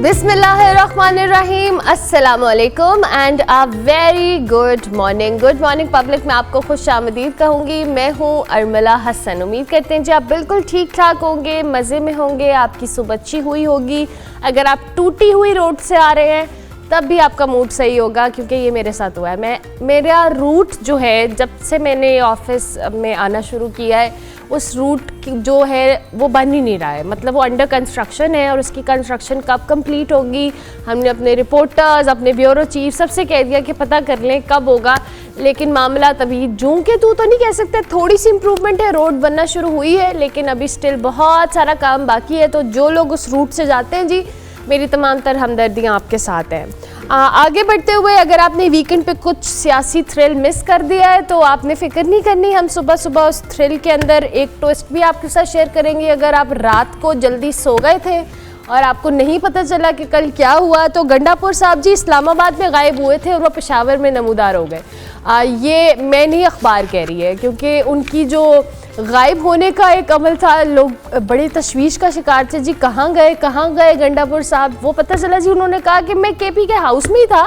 बिस्मिल्लाहिर्रहमानिर्रहीम, अस्सलामुअलैकुम and a very good morning public. मैं आपको खुश आमदीद कहूँगी। मैं हूँ अर्मला हसन। उम्मीद करते हैं जी आप बिल्कुल ठीक ठाक होंगे, मज़े में होंगे, आपकी सुबह अच्छी हुई होगी। अगर आप टूटी हुई रोड से आ रहे हैं तब भी आपका मूड सही होगा, क्योंकि ये मेरे साथ हुआ है। मेरा रूट जो है, जब से मैंने ऑफिस में आना शुरू किया है, उस रूट जो है वो बन ही नहीं रहा है। मतलब वो अंडर कंस्ट्रक्शन है और उसकी कंस्ट्रक्शन कब कंप्लीट होगी, हमने अपने रिपोर्टर्स, अपने ब्यूरो चीफ सबसे कह दिया कि पता कर लें कब होगा, लेकिन मामला तभी जूं के तू तो नहीं कह सकते। थोड़ी सी इम्प्रूवमेंट है, रोड बनना शुरू हुई है, लेकिन अभी स्टिल बहुत सारा काम बाकी है। तो जो लोग उस रूट से जाते हैं जी, मेरी तमाम तर हमदर्दियाँ आपके साथ हैं। आगे बढ़ते हुए, अगर आपने वीकेंड पे कुछ सियासी थ्रिल मिस कर दिया है तो आपने फ़िक्र नहीं करनी। हम सुबह सुबह उस थ्रिल के अंदर एक ट्विस्ट भी आपके साथ शेयर करेंगे। अगर आप रात को जल्दी सो गए थे और आपको नहीं पता चला कि कल क्या हुआ, तो गंडापुर साहब जी इस्लामाबाद में गायब हुए थे और वो पेशावर में नमूदार हो गए। ये मैं नहीं, अखबार कह रही है, क्योंकि उनकी जो गायब होने का एक अमल था, लोग बड़ी तशवीश का शिकार थे जी। कहाँ गए गंडापुर साहब? वो पता चला जी, उन्होंने कहा कि मैं केपी के हाउस में ही था,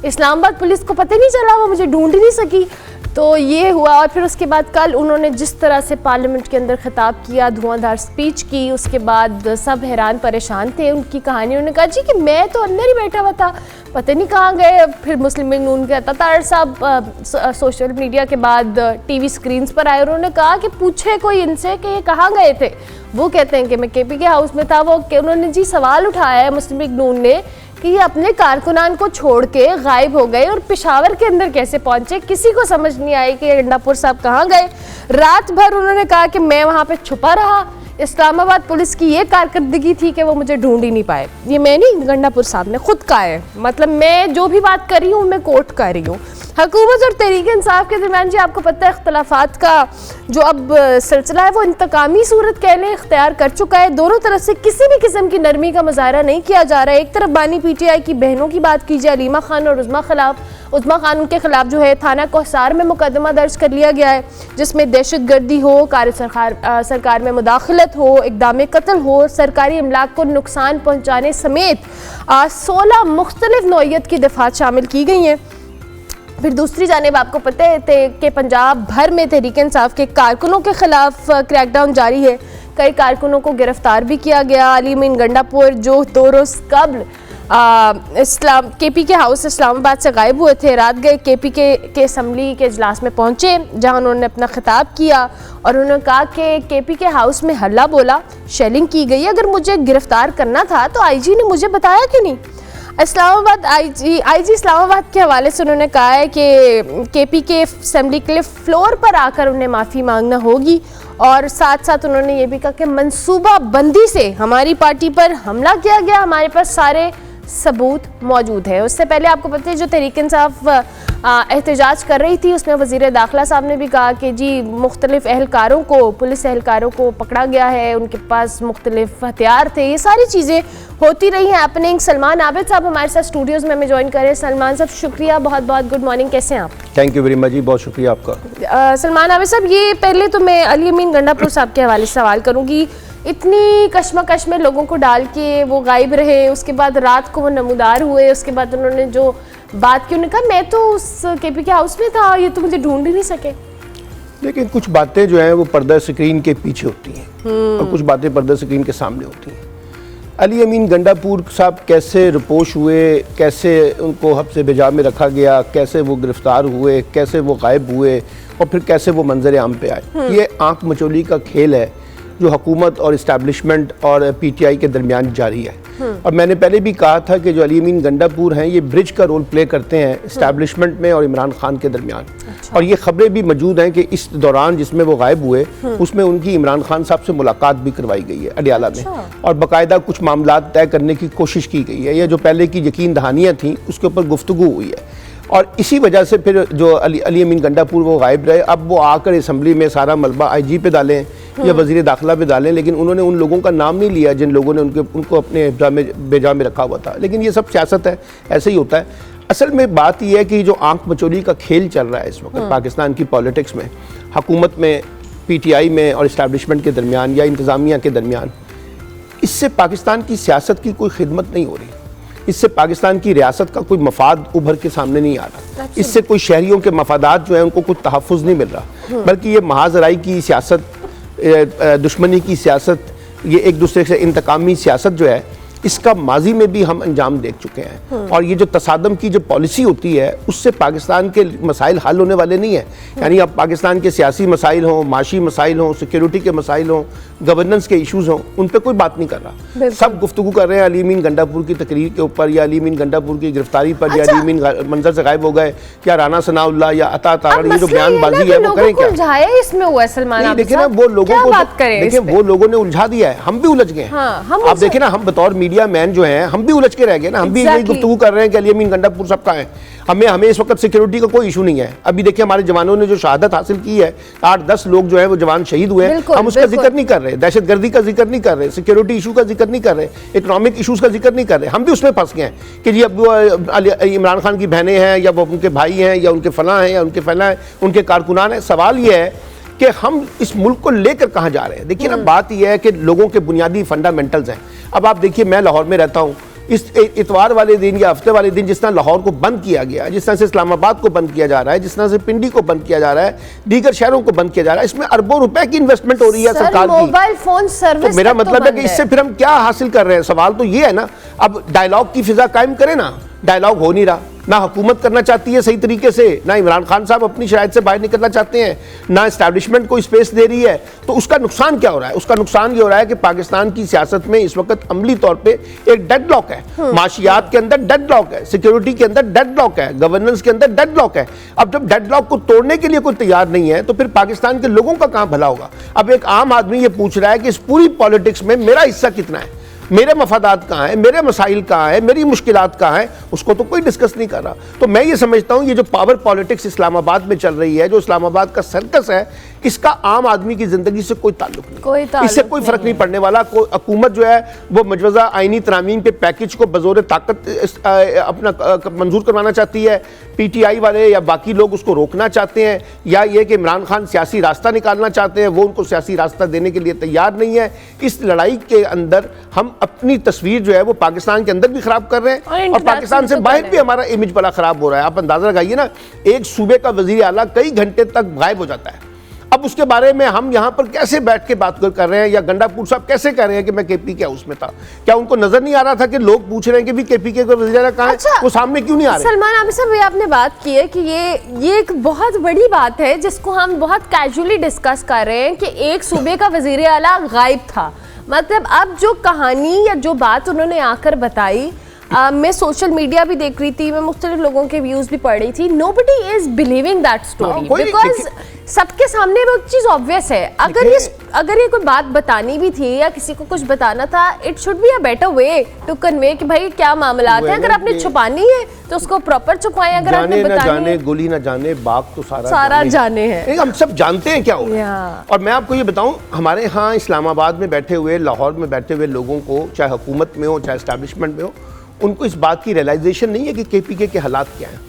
इस्लामाबाद पुलिस को पता नहीं चला, वो मुझे ढूंढ ही नहीं सकी। तो ये हुआ। और फिर उसके बाद कल उन्होंने जिस तरह से पार्लियामेंट के अंदर खिताब किया, धुआंधार स्पीच की, उसके बाद सब हैरान परेशान थे उनकी कहानी। उन्होंने कहा जी कि मैं तो अंदर ही बैठा हुआ था, पता नहीं कहाँ गए। फिर मुस्लिम लीग नून के अतातार साहब सोशल मीडिया के बाद टीवी स्क्रीन्स पर आए। उन्होंने कहा कि पूछे कोई इनसे कि ये कहाँ गए थे। वो कहते हैं कि मैं केपी के हाउस में था। वो उन्होंने जी सवाल उठाया है मुस्लिम लीग नून ने कि ये अपने कारकुनान को छोड़ के गायब हो गए और पेशावर के अंदर कैसे पहुंचे। किसी को समझ नहीं आई कि गंडापुर साहब कहाँ गए। रात भर उन्होंने कहा कि मैं वहाँ पे छुपा रहा, इस्लामाबाद पुलिस की ये कारकर्दगी थी कि वो मुझे ढूंढ ही नहीं पाए। ये मैं नहीं, गंडापुर साहब ने खुद कहा है। मतलब मैं जो भी बात कर रही हूँ मैं कोर्ट कर रही हूँ। हुकूमत और तहरीक इंसाफ के दरमियान जी आपको पता है इख्तलाफात का जो अब सिलसिला है वो इंतकामी सूरत कहने इख्तियार कर चुका है। दोनों तरफ से किसी भी किस्म की नरमी का मुजाहरा नहीं किया जा रहा है। एक तरफ बानी पीटीआई की बहनों की बात कीजिए, अलीमा खान और उज़्मा खान के खिलाफ जो है थाना कोहसार में मुकदमा दर्ज कर लिया गया है, जिसमें दहशतगर्दी हो, सरकार में मुदाखलत हो, इक़दाम कत्ल हो, सरकारी इमलाक को नुकसान पहुँचाने समेत 16 मुख्तलिफ नौइयत की दफ़ात शामिल की गई हैं। फिर दूसरी जानिब आपको पता है कि पंजाब भर में तहरीक इंसाफ के कारकुनों के खिलाफ क्रैकडाउन जारी है। कई कारकुनों को गिरफ्तार भी किया गया। अली अमीन गंडापुर जो 2 रोज़ कबल केपी के हाउस इस्लामाबाद से गायब हुए थे, रात गए केपी के असम्बली के इजलास में पहुंचे, जहां उन्होंने अपना खिताब किया और उन्होंने कहा कि केपी के हाउस में हल्ला बोला, शेलिंग की गई। अगर मुझे गिरफ्तार करना था तो आईजी ने मुझे बताया क्यों नहीं। इस्लामाबाद आईजी इस्लामाबाद के हवाले से उन्होंने कहा है कि केपी के असम्बली के लिए फ्लोर पर आकर उन्हें माफ़ी मांगना होगी। और साथ साथ उन्होंने ये भी कहा कि मंसूबा बंदी से हमारी पार्टी पर हमला किया गया, हमारे पास सारे सबूत मौजूद है। उससे पहले आपको पता है जो तहरीक इंसाफ एहतजाज कर रही थी, उसमें वज़ीर दाखिला साहब ने भी कहा कि जी मुख्तलिफ अहलकारों को, पुलिस अहलकारों को पकड़ा गया है, उनके पास मुख्तलिफ हथियार थे। ये सारी चीज़ें होती रही हैं हैपनिंग। सलमान आबिद साहब हमारे साथ स्टूडियोज़ में हमें ज्वाइन करें। सलमान साहब शुक्रिया, बहुत बहुत गुड मॉर्निंग, कैसे हैं आप? थैंक यू वेरी मच जी, बहुत शुक्रिया आपका। सलमान आबिद साहब, ये पहले तो मैं अली अमीन गंडापुर साहब के हवाले से सवाल करूँगी। इतनी कश्मकश में लोगों को डाल के वो गायब रहे, उसके बाद रात को वो नमूदार हुए, उसके बाद उन्होंने जो बात की, उन्होंने कहा मैं तो उस केपी के हाउस में था, ये तो मुझे ढूंढ ही नहीं सके। लेकिन कुछ बातें जो हैं वो पर्दा स्क्रीन के पीछे होती हैं और कुछ बातें पर्दा स्क्रीन के सामने होती हैं। अली अमीन गंडापुर साहब कैसे रिपोश हुए, कैसे उनको हब्से बेजा में रखा गया, कैसे वो गिरफ्तार हुए, कैसे वो गायब हुए और फिर कैसे वो मंजर आम पे आए, ये आंख मचोली का खेल है जो हुकूमत और इस्टेब्लिशमेंट और पीटीआई के दरमियान जारी है। और मैंने पहले भी कहा था कि जो अली अमीन गंडापुर हैं ये ब्रिज का रोल प्ले करते हैं इस्टेब्लिशमेंट में और इमरान खान के दरमियान। अच्छा। और ये खबरें भी मौजूद हैं कि इस दौरान जिसमें वो गायब हुए उसमें उनकी इमरान खान साहब से मुलाकात भी करवाई गई है अडियाला अच्छा। में, और बाकायदा कुछ मामला तय करने की कोशिश की गई है। ये जो पहले की यकीन दहानियाँ थी उसके ऊपर गुफ्तगू हुई है और इसी वजह से फिर जो अली अमीन गंडापुर वो गायब रहे। अब वो आकर असम्बली में सारा मलबा आईजी पे डालें या वज़ीर दाखिला पे डालें, लेकिन उन्होंने उन लोगों का नाम नहीं लिया जिन लोगों ने उनको अपने बेजा में रखा हुआ था। लेकिन ये सब सियासत है, ऐसे ही होता है। असल में बात यह है कि जो आंख मचोली का खेल चल रहा है इस वक्त पाकिस्तान की पॉलिटिक्स में, हुकूमत में, पीटीआई में और इस्टेब्लिशमेंट के दरमियान या इंतज़ामिया के दरमियान, इससे पाकिस्तान की सियासत की कोई खिदमत नहीं हो रही। इससे पाकिस्तान की रियासत का कोई मफाद उभर के सामने नहीं आ रहा, इससे कोई शहरियों के मफादात जो है उनको कुछ तहफ़्फ़ुज़ नहीं मिल रहा, बल्कि ये महाजराई की सियासत, दुश्मनी की सियासत, ये एक दूसरे से इंतकामी सियासत जो है, इसका माजी में भी हम अंजाम देख चुके हैं। और ये जो तसादम की जो पॉलिसी होती है उससे पाकिस्तान के मसाइल हल होने वाले नहीं है। यानी अब पाकिस्तान के सियासी मसाइल हों, माशी मसाइल हों, सिक्योरिटी के मसाइल हों, गवर्नेंस के इशूज़ हों, उन पर कोई बात नहीं कर रहा। सब गुफ्तगू कर रहे हैं अली अमीन गंडापुर की तकरीर के ऊपर, या अली अमीन गंडापुर की गिरफ्तारी पर, या अली अमीन मंजर से गायब हो गए, या राना सनाउल्लाह या अता तारड़, ये जो बयानबाजी है वो करें क्या? इसमें हुआ सलमान, देखिए ना वो लोगों को, देखिए वो लोगों ने उलझा दिया है, हम भी उलझ गए हैं। आप देखें ना, हम बतौर मीडिया मैन जो है हम भी उलझ के रह गए ना, हम भी यही गुफ्तगू कर रहे हैं कि अली अमीन गंडापुर साहब का है। हमें इस वक्त सिक्योरिटी का कोई इशू नहीं है। अभी देखिए हमारे जवानों ने जो शहादत हासिल की है, 8-10 लोग जो है वो जवान शहीद हुए हैं, हम उसका जिक्र नहीं कर रहे, दहशतगर्दी का जिक्र नहीं कर रहे, सिक्योरिटी इशू का जिक्र नहीं कर रहे, इकोनॉमिक इशूज का जिक्र नहीं कर रहे। हम भी उसमें फंस गए हैं कि जी अब इमरान खान की बहनें हैं, या वो उनके भाई हैं, या उनके फलां हैं, या उनके फलां हैं, उनके कारकुनान हैं। सवाल ये है कि हम इस मुल्क को लेकर कहाँ जा रहे हैं। देखिए ना, बात यह है कि लोगों के बुनियादी फंडामेंटल्स हैं। अब आप देखिए, मैं लाहौर में रहता हूँ, इस इतवार वाले दिन या हफ्ते वाले दिन जिस तरह लाहौर को बंद किया गया, जिस तरह से इस्लामाबाद को बंद किया जा रहा है, जिस तरह से पिंडी को बंद किया जा रहा है, दीगर शहरों को बंद किया जा रहा है, इसमें अरबों रुपए की इन्वेस्टमेंट हो रही है सरकार की। मोबाइल फोन सर्विस, तो मेरा मतलब है कि इससे फिर हम क्या हासिल कर रहे हैं? सवाल तो ये है ना, अब डायलॉग की फिजा कायम करें ना, डायलॉग हो नहीं रहा। ना हुकूमत करना चाहती है सही तरीके से, ना इमरान खान साहब अपनी शराइत से बाहर निकलना चाहते हैं, ना एस्टैब्लिशमेंट को स्पेस दे रही है। तो उसका नुकसान क्या हो रहा है? उसका नुकसान ये हो रहा है कि पाकिस्तान की सियासत में इस वक्त अमली तौर पे एक डेडलॉक है, माशियात के अंदर डेडलॉक है, सिक्योरिटी के अंदर डेडलॉक है, गवर्नेंस के अंदर डेडलॉक है। अब जब डेडलॉक को तोड़ने के लिए कोई तैयार नहीं है तो फिर पाकिस्तान के लोगों का कहां भला होगा? अब एक आम आदमी ये पूछ रहा है कि इस पूरी पॉलिटिक्स में मेरा हिस्सा कितना है, मेरे मफादात कहाँ हैं, मेरे मसाइल कहाँ हैं, मेरी मुश्किलात कहाँ हैं, उसको तो कोई डिस्कस नहीं कर रहा। तो मैं ये समझता हूँ ये जो पावर पॉलिटिक्स इस्लामाबाद में चल रही है, जो इस्लामाबाद का सर्कस है, इसका आम आदमी की जिंदगी से कोई ताल्लुक नहीं, इससे कोई फर्क नहीं पड़ने वाला। हुकूमत जो है वो मजवज़ा आईनी तरामीम के पैकेज को बज़ोर ताकत अपना मंजूर करवाना चाहती है, PTI वाले या बाकी लोग उसको रोकना चाहते हैं, या ये कि इमरान खान सियासी रास्ता निकालना चाहते हैं, वो उनको सियासी रास्ता देने के लिए तैयार नहीं है। इस लड़ाई के अंदर हम अपनी तस्वीर जो है वो पाकिस्तान के अंदर भी खराब कर रहे हैं और पाकिस्तान से बाहर भी हमारा इमेज बड़ा खराब हो रहा है। आप अंदाजा लगाइए ना, एक सूबे का वजीर आला कई घंटे तक गायब हो जाता है, अब उसके बारे में हम यहाँ पर कैसे बैठ के बात कर रहे हैं, या गंडापुर साहब कैसे कह रहे हैं कि मैं KPK हाउस में था? क्या उनको नजर नहीं आ रहा था कि लोग पूछ रहे हैं कि भी KPK का वज़ीर आला कहाँ है? वो सामने क्यों नहीं आ रहे? सलमान आबिद साहब, ये आपने बात की है कि ये एक बहुत बड़ी बात है जिसको हम बहुत कैजुअली डिस्कस कर रहे हैं कि एक सूबे का वज़ीर आला गायब था। मतलब अब जो कहानी या जो बात उन्होंने आकर बताई, मैं सोशल मीडिया भी देख रही थी, मैं मुख्तलिफ लोगों के व्यूज भी पढ़ रही थी, nobody is believing that story because सबके सामने वो चीज ऑब्वियस है। अगर ये कोई बात बतानी भी थी या किसी को कुछ बताना था, it should be a better way to convey कि भाई क्या मामलात है। अगर आपने छुपानी है तो उसको प्रॉपर छुपाएं, अगर आपने बतानी है, गोली ना जाने बाग तो सारा जाने हैं। हम सब जानते हैं क्या हो रहा है। और मैं आपको ये बताऊं, हमारे यहाँ इस्लामाबाद में बैठे हुए, लाहौर में बैठे हुए लोगों को, चाहे हुकूमत में हो चाहे एस्टैब्लिशमेंट में हो, उनको इस बात की रियलाइजेशन नहीं है कि KPK के हालात क्या हैं।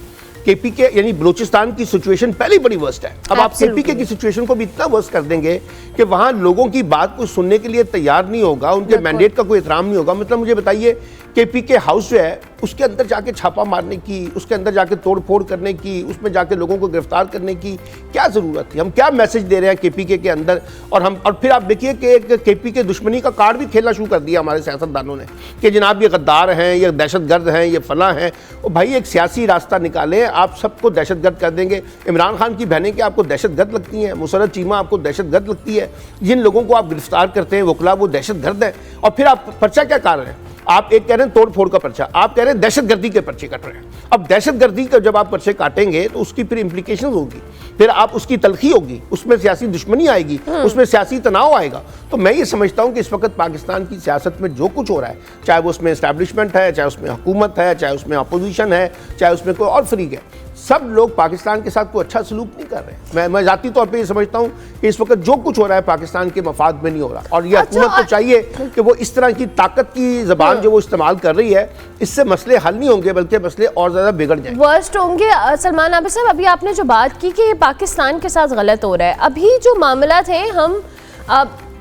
KPK यानी बलूचिस्तान की सिचुएशन पहले ही बड़ी वर्स्ट है। अब आप KPK की सिचुएशन को भी इतना वर्स्ट कर देंगे कि वहां लोगों की बात को सुनने के लिए तैयार नहीं होगा, उनके मैंडेट का कोई एहतराम नहीं होगा। मतलब मुझे बताइए, KPK हाउस जो है उसके अंदर जाके छापा मारने की, उसके अंदर जाके तोड़ फोड़ करने की, उसमें जाके लोगों को गिरफ्तार करने की क्या ज़रूरत थी? हम क्या मैसेज दे रहे हैं KPK के अंदर? और फिर आप देखिए कि एक KPK दुश्मनी का कार्ड भी खेलना शुरू कर दिया हमारे सियासतदानों ने कि जनाब ये गद्दार हैं, ये दहशतगर्द हैं, ये फलां हैं। और भाई एक सियासी रास्ता निकालें, आप सबको दहशतगर्द कर देंगे। इमरान खान की बहनें क्या आपको दहशतगर्द लगती हैं? मुसर्रत चीमा आपको दहशतगर्द लगती है? जिन लोगों को आप गिरफ्तार करते हैं वकला, वो दहशतगर्द हैं। और फिर आप पर्चा क्या कर रहे हैं? आप एक कह रहे हैं तोड़ फोड़ का पर्चा, आप कह रहे हैं दहशतगर्दी के पर्चे कट रहे हैं। अब दहशतगर्दी का जब आप पर्चे काटेंगे तो उसकी फिर इंप्लीकेशन होगी, फिर आप उसकी तलखी होगी, उसमें सियासी दुश्मनी आएगी, उसमें सियासी तनाव आएगा। तो मैं ये समझता हूँ कि इस वक्त पाकिस्तान की सियासत में जो कुछ हो रहा है, चाहे वो उसमें एस्टैब्लिशमेंट है, चाहे उसमें हुकूमत है, चाहे उसमें अपोजिशन है, चाहे उसमें कोई और फरीक है, सब लोग पाकिस्तान के साथ कोई अच्छा सलूक नहीं कर रहे। मैं जाती तौर पे ये समझता हूँ कि इस वक्त जो कुछ हो रहा है पाकिस्तान के मफाद में नहीं हो रहा। और ये हुकूमत को चाहिए कि वो इस तरह की ताकत की ज़बान जो वो इस्तेमाल कर रही है, इससे मसले हल नहीं होंगे बल्कि मसले और ज़्यादा बिगड़ जाएंगे, वर्स्ट होंगे। सलमान आबिद साहब, अभी आपने जो बात की कि पाकिस्तान के साथ गलत हो रहा है, अभी जो मामला थे, हम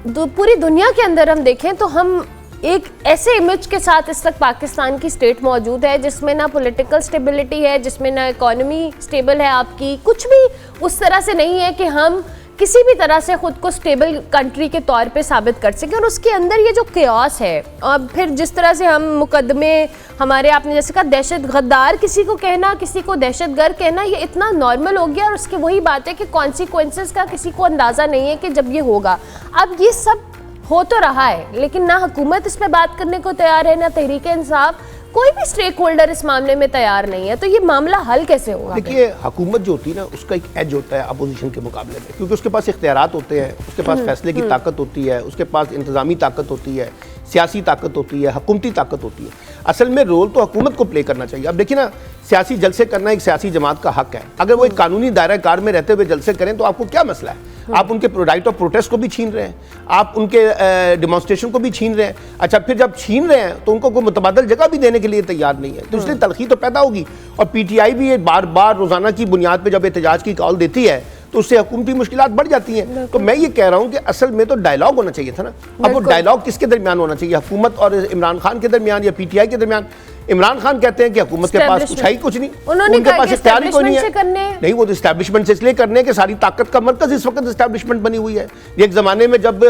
पूरी दुनिया के अंदर हम देखें तो हम एक ऐसे इमेज के साथ इस वक्त पाकिस्तान की स्टेट मौजूद है जिसमें ना पॉलिटिकल स्टेबिलिटी है, जिसमें ना इकोनॉमी स्टेबल है, आपकी कुछ भी उस तरह से नहीं है कि हम किसी भी तरह से खुद को स्टेबल कंट्री के तौर पे साबित कर सकें। और उसके अंदर ये जो केओस है, और फिर जिस तरह से हम मुकदमे हमारे, आपने जैसे कहा दहशत गद्दार किसी को कहना, किसी को दहशतगर्द कहना, ये इतना नॉर्मल हो गया। और उसकी वही बात है कि कॉन्सिक्वेंसेस का किसी को अंदाज़ा नहीं है कि जब ये होगा। अब ये सब हो तो रहा है, लेकिन ना हुकूमत इस पर बात करने को तैयार है, ना तहरीक इंसाफ, कोई भी स्टेक होल्डर इस मामले में तैयार नहीं है। तो ये मामला हल कैसे होगा? देखिए, हुकूमत जो होती है ना, उसका एक एज होता है अपोजिशन के मुकाबले में, क्योंकि उसके पास इख्तियारात होते हैं, उसके पास फैसले की ताकत होती है, उसके पास इंतजामी ताकत होती है, सियासी ताकत होती है, हुकूमती ताकत होती है। असल में रोल तो हुकूमत को प्ले करना चाहिए। अब देखिए ना, सियासी जलसे करना एक सियासी जमात का हक है। अगर वो एक कानूनी दायरा कार में रहते हुए जलसे करें तो आपको क्या मसला है? आप उनके राइट ऑफ प्रोटेस्ट को भी छीन रहे हैं, आप उनके डिमॉन्स्ट्रेशन को भी छीन रहे हैं। अच्छा, फिर जब छीन रहे हैं तो उनको कोई मुतबादल जगह भी देने के लिए तैयार नहीं है, तो इसलिए तलखी तो पैदा होगी। और पीटीआई भी बार बार रोजाना की बुनियाद पर जब एहतजाज की कॉल देती है तो उससे हुकूमती मुश्किलात बढ़ जाती हैं। तो मैं ये कह रहा हूँ कि असल में तो डायलॉग होना चाहिए था ना। अब वो डायलॉग किसके दरमियान होना चाहिए? हुकूमत और इमरान खान के दरमियान या पीटीआई के दरमियान? इमरान खान कहते हैं कि हुकूमत के पास कुछ है ही कुछ नहीं, उनके पास इख्तियार ही कोई नहीं है। नहीं, वो तो इस्टेब्लिशमेंट से इसलिए करने के सारी ताकत का मरकज इस वक्त इस्टेब्लिशमेंट बनी हुई है। एक ज़माने में जब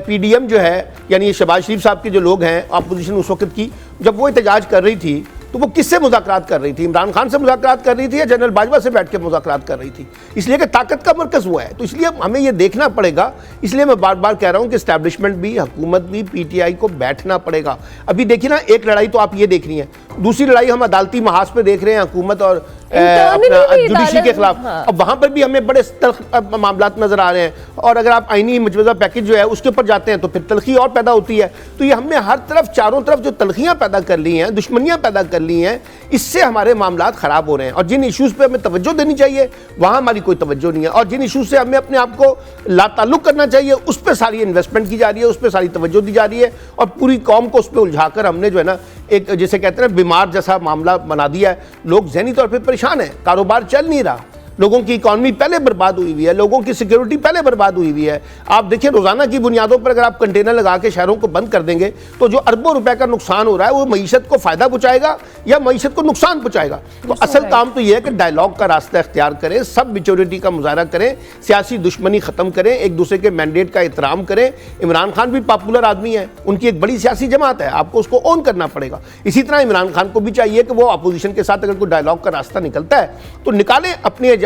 पीडीएम जो है, यानी शहबाज शरीफ साहब के जो लोग हैं अपोजिशन उस वक्त की, जब वो एहतजाज कर रही थी तो वो किससे मुज़ाकरात कर रही थी? इमरान खान से मुज़ाकरात कर रही थी या जनरल बाजवा से बैठ के मुज़ाकरात कर रही थी? इसलिए कि ताकत का मरकज़ हुआ है। तो इसलिए हमें ये देखना पड़ेगा। इसलिए मैं बार बार कह रहा हूँ कि इस्टेब्लिशमेंट भी, हुकूमत भी, पीटीआई को बैठना पड़ेगा। अभी देखिए ना, एक लड़ाई तो आप ये देख रही हैं, दूसरी लड़ाई हम अदालती महाज पे देख रहे हैं हुकूमत और जुडिशरी के खिलाफ। अब वहां पर भी हमें बड़े तल्ख मामलात नजर आ रहे हैं। और अगर आप आईनी मुजवजा पैकेज जो है उसके ऊपर जाते हैं तो फिर तलखी और पैदा होती है। तो ये हमने हर तरफ, चारों तरफ जो तलखियां पैदा कर ली हैं, दुश्मनियां पैदा कर ली हैं, इससे हमारे मामलात खराब हो रहे हैं। और जिन इशूज़ पे हमें तवज्जो देनी चाहिए वहां हमारी कोई तवज्जो नहीं है, और जिन इशूज़ से हमें अपने आप को लाताल्लुक करना चाहिए उस पर सारी इन्वेस्टमेंट की जा रही है, उस पर सारी तवज्जो दी जा रही है। और पूरी कौम को उस पर उलझाकर हमने जो है ना, एक जिसे कहते हैं बीमार जैसा मामला बना दिया है। लोग ज़हनी तौर पे परेशान हैं, कारोबार चल नहीं रहा, लोगों की इकॉनमी पहले बर्बाद हुई हुई है, लोगों की सिक्योरिटी पहले बर्बाद हुई हुई है। आप देखिए, रोजाना की बुनियादों पर अगर आप कंटेनर लगा के शहरों को बंद कर देंगे तो जो अरबों रुपए का नुकसान हो रहा है वो मईशत को फायदा पहुंचाएगा या मईशत को नुकसान पहुंचाएगा? तो असल काम तो यह है कि डायलॉग का रास्ता इख्तियार करें, सब मैच्योरिटी का मुजाहरा करें, सियासी दुश्मनी खत्म करें, एक दूसरे के मैंडेट का एहतराम करें। इमरान खान भी पॉपुलर आदमी है, उनकी एक बड़ी सियासी जमात है, आपको उसको ऑन करना पड़ेगा। इसी तरह इमरान खान को भी चाहिए कि वो अपोजिशन के साथ अगर कोई डायलॉग का रास्ता निकलता है तो निकालें,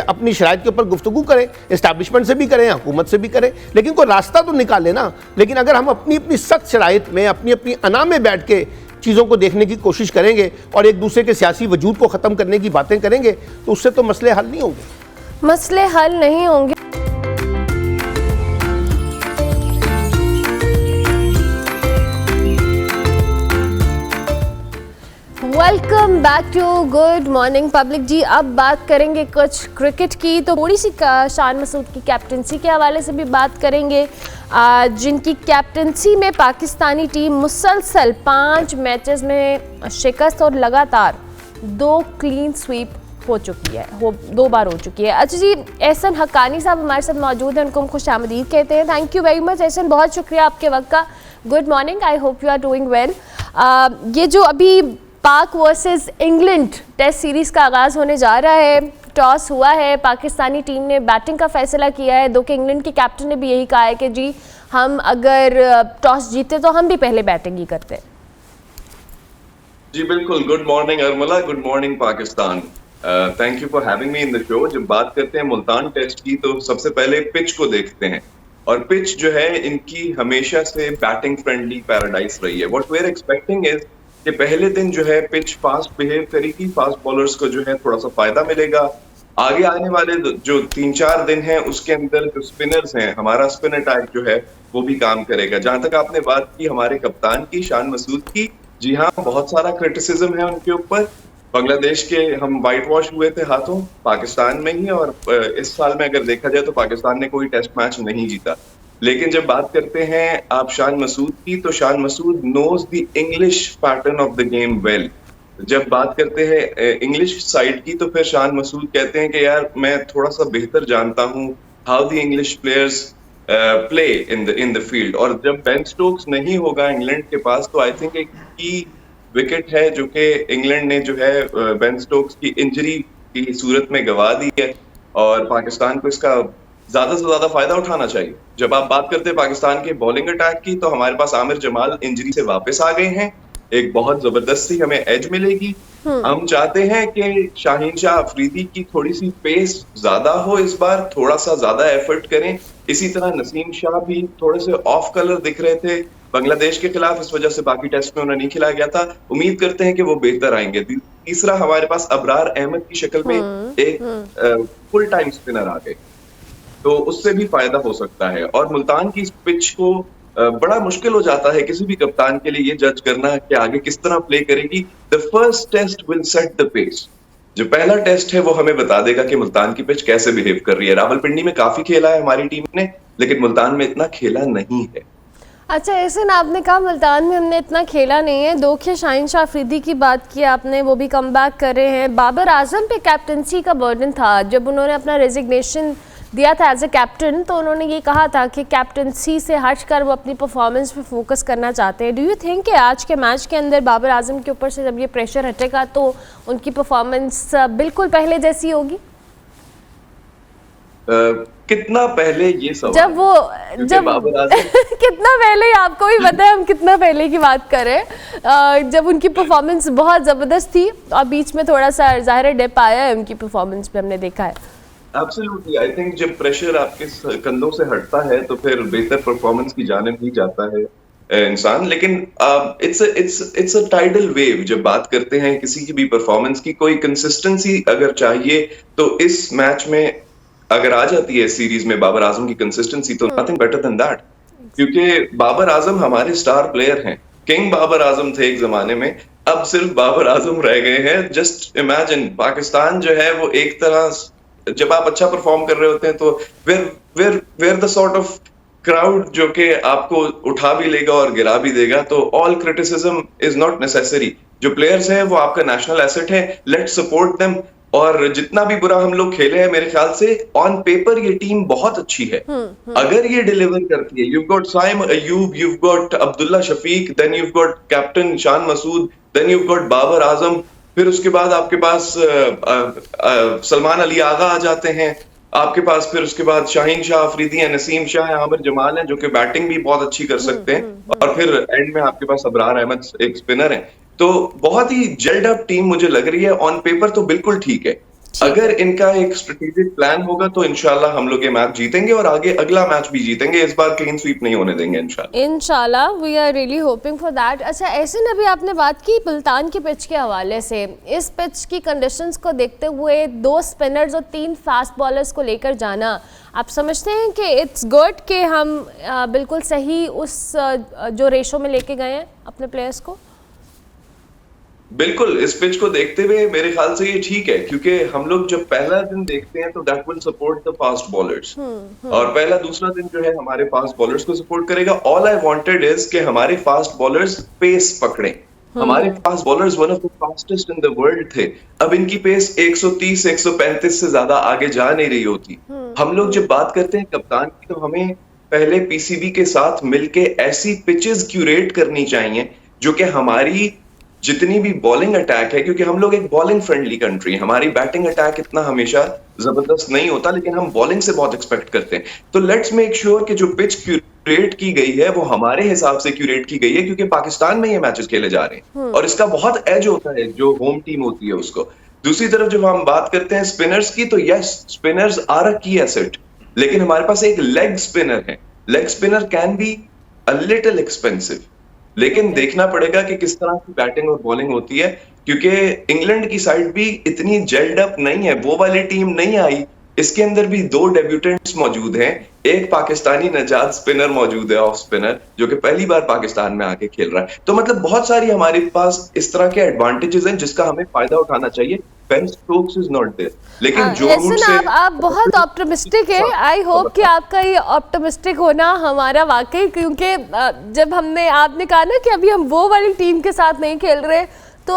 अपनी शराइत के ऊपर गुफ्तगू करें, एस्टैब्लिशमेंट से भी करें, हुकूमत से भी करें, लेकिन कोई रास्ता तो निकाले ना। लेकिन अगर हम अपनी अपनी सख्त शराइत में, अपनी अपनी अना में बैठ के चीज़ों को देखने की कोशिश करेंगे और एक दूसरे के सियासी वजूद को ख़त्म करने की बातें करेंगे तो उससे तो मसले हल नहीं होंगे। मसले हल नहीं होंगे। Welcome back to good morning public ji. अब बात करेंगे कुछ क्रिकेट की, तो थोड़ी सी शान मसूद की कैप्टनसी के हवाले से भी बात करेंगे, जिनकी कैप्टनसी में पाकिस्तानी टीम मुसलसल 5 मैचेस में शिकस्त और लगातार 2 क्लीन स्वीप हो चुकी है, 2 बार हो चुकी है। अच्छा जी, एहसन हक्कानी साहब हमारे साथ मौजूद हैं, उनको हम खुश आमदीद कहते हैं। Thank you very much Ehsan, बहुत शुक्रिया आपके वक्त का। Good morning, I hope you are doing well. ये जो अभी पाक वर्सेस इंग्लैंड टेस्ट सीरीज़ का आगाज़ होने जा रहा है, टॉस हुआ है, पाकिस्तानी टीम ने बैटिंग का फैसला किया है, दो कि इंग्लैंड के कैप्टन ने भी यही कहा है कि जी हम अगर टॉस जीते तो हम भी पहले बैटिंग ही करते। जी बिल्कुल, good morning Armala, good morning Pakistan. Thank you for having me in the show. जब बात करते हैं मुल्तान टेस्ट की तो सबसे पहले पिच को देखते हैं, और पिच जो है इनकी हमेशा से बैटिंग फ्रेंडली पैराडाइज रही है। What we are expecting is कि पहले दिन जो है पिच फास्ट बिहेव करेगी, फास्ट बॉलर्स को जो है थोड़ा सा फायदा मिलेगा। आगे आने वाले जो 3-4 दिन हैं उसके अंदर जो स्पिनर्स हैं, हमारा स्पिन अटैक जो है वो भी काम करेगा। जहां तक आपने बात की हमारे कप्तान की, शान मसूद की, जी हाँ, बहुत सारा क्रिटिसिज्म है उनके ऊपर। बांग्लादेश के हम वाइट वॉश हुए थे हाथों पाकिस्तान में ही, और इस साल में अगर देखा जाए तो पाकिस्तान ने कोई टेस्ट मैच नहीं जीता। लेकिन जब बात करते हैं आप शान मसूद की, तो Shan Masood knows the English pattern of the game well. जब बात करते हैं इंग्लिश साइड की तो फिर शान मसूद कहते हैं कि यार मैं थोड़ा सा बेहतर जानता हूँ how the English players play in the field. और जब बेन स्टोक्स नहीं होगा इंग्लैंड के पास तो आई थिंक एक की विकेट है जो कि इंग्लैंड ने जो है बेन स्टोक्स की इंजरी की सूरत में गवा दी है, और पाकिस्तान को इसका ज्यादा से ज्यादा फायदा उठाना चाहिए। जब आप बात करते हैं पाकिस्तान के बॉलिंग अटैक की, तो हमारे पास आमिर जमाल इंजरी से वापस आ गए हैं, एक बहुत जबरदस्ती हमें एज मिलेगी। हम चाहते हैं कि शाहीन शाह अफरीदी की थोड़ी सी पेस ज्यादा हो, इस बार थोड़ा सा ज्यादा एफर्ट करें। इसी तरह नसीम शाह भी थोड़े से ऑफ कलर दिख रहे थे बांग्लादेश के खिलाफ, इस वजह से बाकी टेस्ट में उन्हें नहीं खिलाया गया था। उम्मीद करते हैं कि वो बेहतर आएंगे। तीसरा, हमारे पास अबरार अहमद की शक्ल में एक फुल टाइम स्पिनर आ गए, तो उससे भी फायदा हो सकता है। और मुल्तान की इस पिच को बड़ा मुश्किल हो जाता है किसी भी कप्तान के लिए ये जज करना कि आगे किस तरह प्ले करेगी। The first test will set the pace. जो पहला टेस्ट है वो हमें बता देगा कि मुल्तान की पिच कैसे बिहेव कर रही है। रावलपिंडी में काफी खेला है हमारी टीम ने, लेकिन मुल्तान में इतना खेला नहीं है। अच्छा, ऐसे ना आपने कहा मुल्तान में हमने इतना खेला नहीं है। दो के शाहीन शाह अफरीदी की बात की आपने, वो भी कम बैक कर रहे हैं। बाबर आजम पे कैप्टनसी का बर्डन था। जब उन्होंने अपना रेजिग्नेशन दिया था एज ए कैप्टन, तो उन्होंने ये कहा था कि कैप्टनसी से हटकर वो अपनी परफॉर्मेंस पे फोकस करना चाहते हैं। डू यू थिंक कि आज के मैच के अंदर बाबर आजम के ऊपर से जब ये प्रेशर हटेगा तो उनकी परफॉर्मेंस बिल्कुल पहले जैसी होगी? कितना पहले ये सवाल, जब वो कितना पहले, आपको भी पता है हम कितना पहले की बात करें। जब उनकी परफॉर्मेंस बहुत ज़बरदस्त थी और बीच में थोड़ा सा ज़ाहिर डिप आया है उनकी परफॉर्मेंस पे, हमने देखा है। एब्सोल्युटली, आई थिंक जब प्रेशर आपके कंधों से हटता है तो फिर बेहतर परफॉर्मेंस की जानिब ही जाता है इंसान। लेकिन इट्स अ टाइडल वेव। जब बात करते हैं किसी की भी परफॉर्मेंस की, कोई कंसिस्टेंसी अगर चाहिए तो इस मैच में अगर आ जाती है सीरीज में बाबर आजम की कंसिस्टेंसी, तो नथिंग बेटर देन दैट। क्योंकि बाबर आजम हमारे स्टार प्लेयर हैं। किंग बाबर आजम थे एक जमाने में, अब सिर्फ बाबर आजम रह गए हैं। जस्ट इमेजिन, पाकिस्तान जो है वो एक तरह, जब आप अच्छा परफॉर्म कर रहे होते हैं तो where the sort of crowd जो कि आपको उठा भी लेगा और गिरा भी देगा। तो all criticism is not necessary. जो प्लेयर्स हैं वो आपका नेशनल एसेट है, लेट्स सपोर्ट देम। और जितना भी बुरा हम लोग खेले हैं, मेरे ख्याल से ऑन पेपर ये टीम बहुत अच्छी है। अगर ये डिलीवर करती है, you've got Saim Ayub, you've got Abdullah Shafique, then you've got captain Shan Masood, then you've got Babar Azam, फिर उसके बाद आपके पास सलमान अली आगा आ जाते हैं आपके पास, फिर उसके बाद शाहीन शाह अफरीदी है, नसीम शाह है, आमिर जमाल है जो कि बैटिंग भी बहुत अच्छी कर सकते हैं, और फिर एंड में आपके पास अबरार अहमद एक स्पिनर है। तो बहुत ही जेल्ड अप टीम मुझे लग रही है। ऑन पेपर तो बिल्कुल ठीक है। अगर इनका एक स्ट्रेटेजिक प्लान होगा तो इंशाल्लाह हम लोग ये मैच जीतेंगे और आगे अगला मैच भी जीतेंगे। इस बार क्लीन स्वीप नहीं होने देंगे इंशाल्लाह। We are really hoping for that. अच्छा, ऐसे ना भी आपने बात की मुल्तान की पिच के हवाले से। इस पिच की कंडीशंस को देखते हुए 2 स्पिनर्स और 3 फास्ट बॉलर्स को लेकर जाना, आप समझते हैं कि इट्स गुड कि हम बिल्कुल सही उस जो रेशो में लेके गए हैं अपने प्लेयर्स को? बिल्कुल, इस पिच को देखते हुए मेरे ख्याल से ये ठीक है, क्योंकि हम लोग जब पहला दिन देखते हैं तो that will support the fast bowlers, और पहला दूसरा दिन जो है हमारे फास्ट बॉलर्स को सपोर्ट करेगा। ऑल आई वांटेड इज कि हमारे फास्ट बॉलर्स पेस पकड़ें। हमारे fast bowlers one of the fastest in the world थे। अब इनकी पेस 130 135 से ज्यादा आगे जा नहीं रही होती। हम लोग जब बात करते हैं कप्तान की, तो हमें पहले पीसीबी के साथ मिलके ऐसी पिचेस क्यूरेट करनी चाहिए जो कि हमारी जितनी भी बॉलिंग अटैक है, क्योंकि हम लोग एक बॉलिंग फ्रेंडली कंट्री है, हमारी बैटिंग अटैक इतना हमेशा जबरदस्त नहीं होता, लेकिन हम बॉलिंग से बहुत एक्सपेक्ट करते हैं। तो लेट्स मेक श्योर कि जो पिच क्यूरेट की गई है वो हमारे हिसाब से क्यूरेट की गई है, क्योंकि पाकिस्तान में ये मैचेस खेले जा रहे हैं और इसका बहुत एज होता है जो होम टीम होती है उसको। दूसरी तरफ जब हम बात करते हैं स्पिनर्स की, तो यस, स्पिनर्स आर अ की एसेट, लेकिन हमारे पास एक लेग स्पिनर है। Leg spinner can be a little expensive, लेकिन देखना पड़ेगा कि किस तरह की बैटिंग और बॉलिंग होती है, क्योंकि इंग्लैंड की साइड भी इतनी जेल्ड अप नहीं है, वो वाली टीम नहीं आई। इसके अंदर भी 2 डेब्यूटेंट्स मौजूद हैं, एक पाकिस्तानी नजाद स्पिनर मौजूद है, ऑफ स्पिनर, जो कि पहली बार पाकिस्तान में आके खेल रहा है। तो मतलब बहुत सारी हमारे पास इस तरह के एडवांटेजेस हैं जिसका हमें फायदा उठाना चाहिए। Ben Stokes is not there, लेकिन जो रूट से आप बहुत ऑप्टिमिस्टिक है। आई होप कि आपका ये ऑप्टिमिस्टिक होना हमारा वाकई, क्योंकि जब आपने कहा ना कि अभी हम वो वाली टीम के साथ नहीं खेल रहे, तो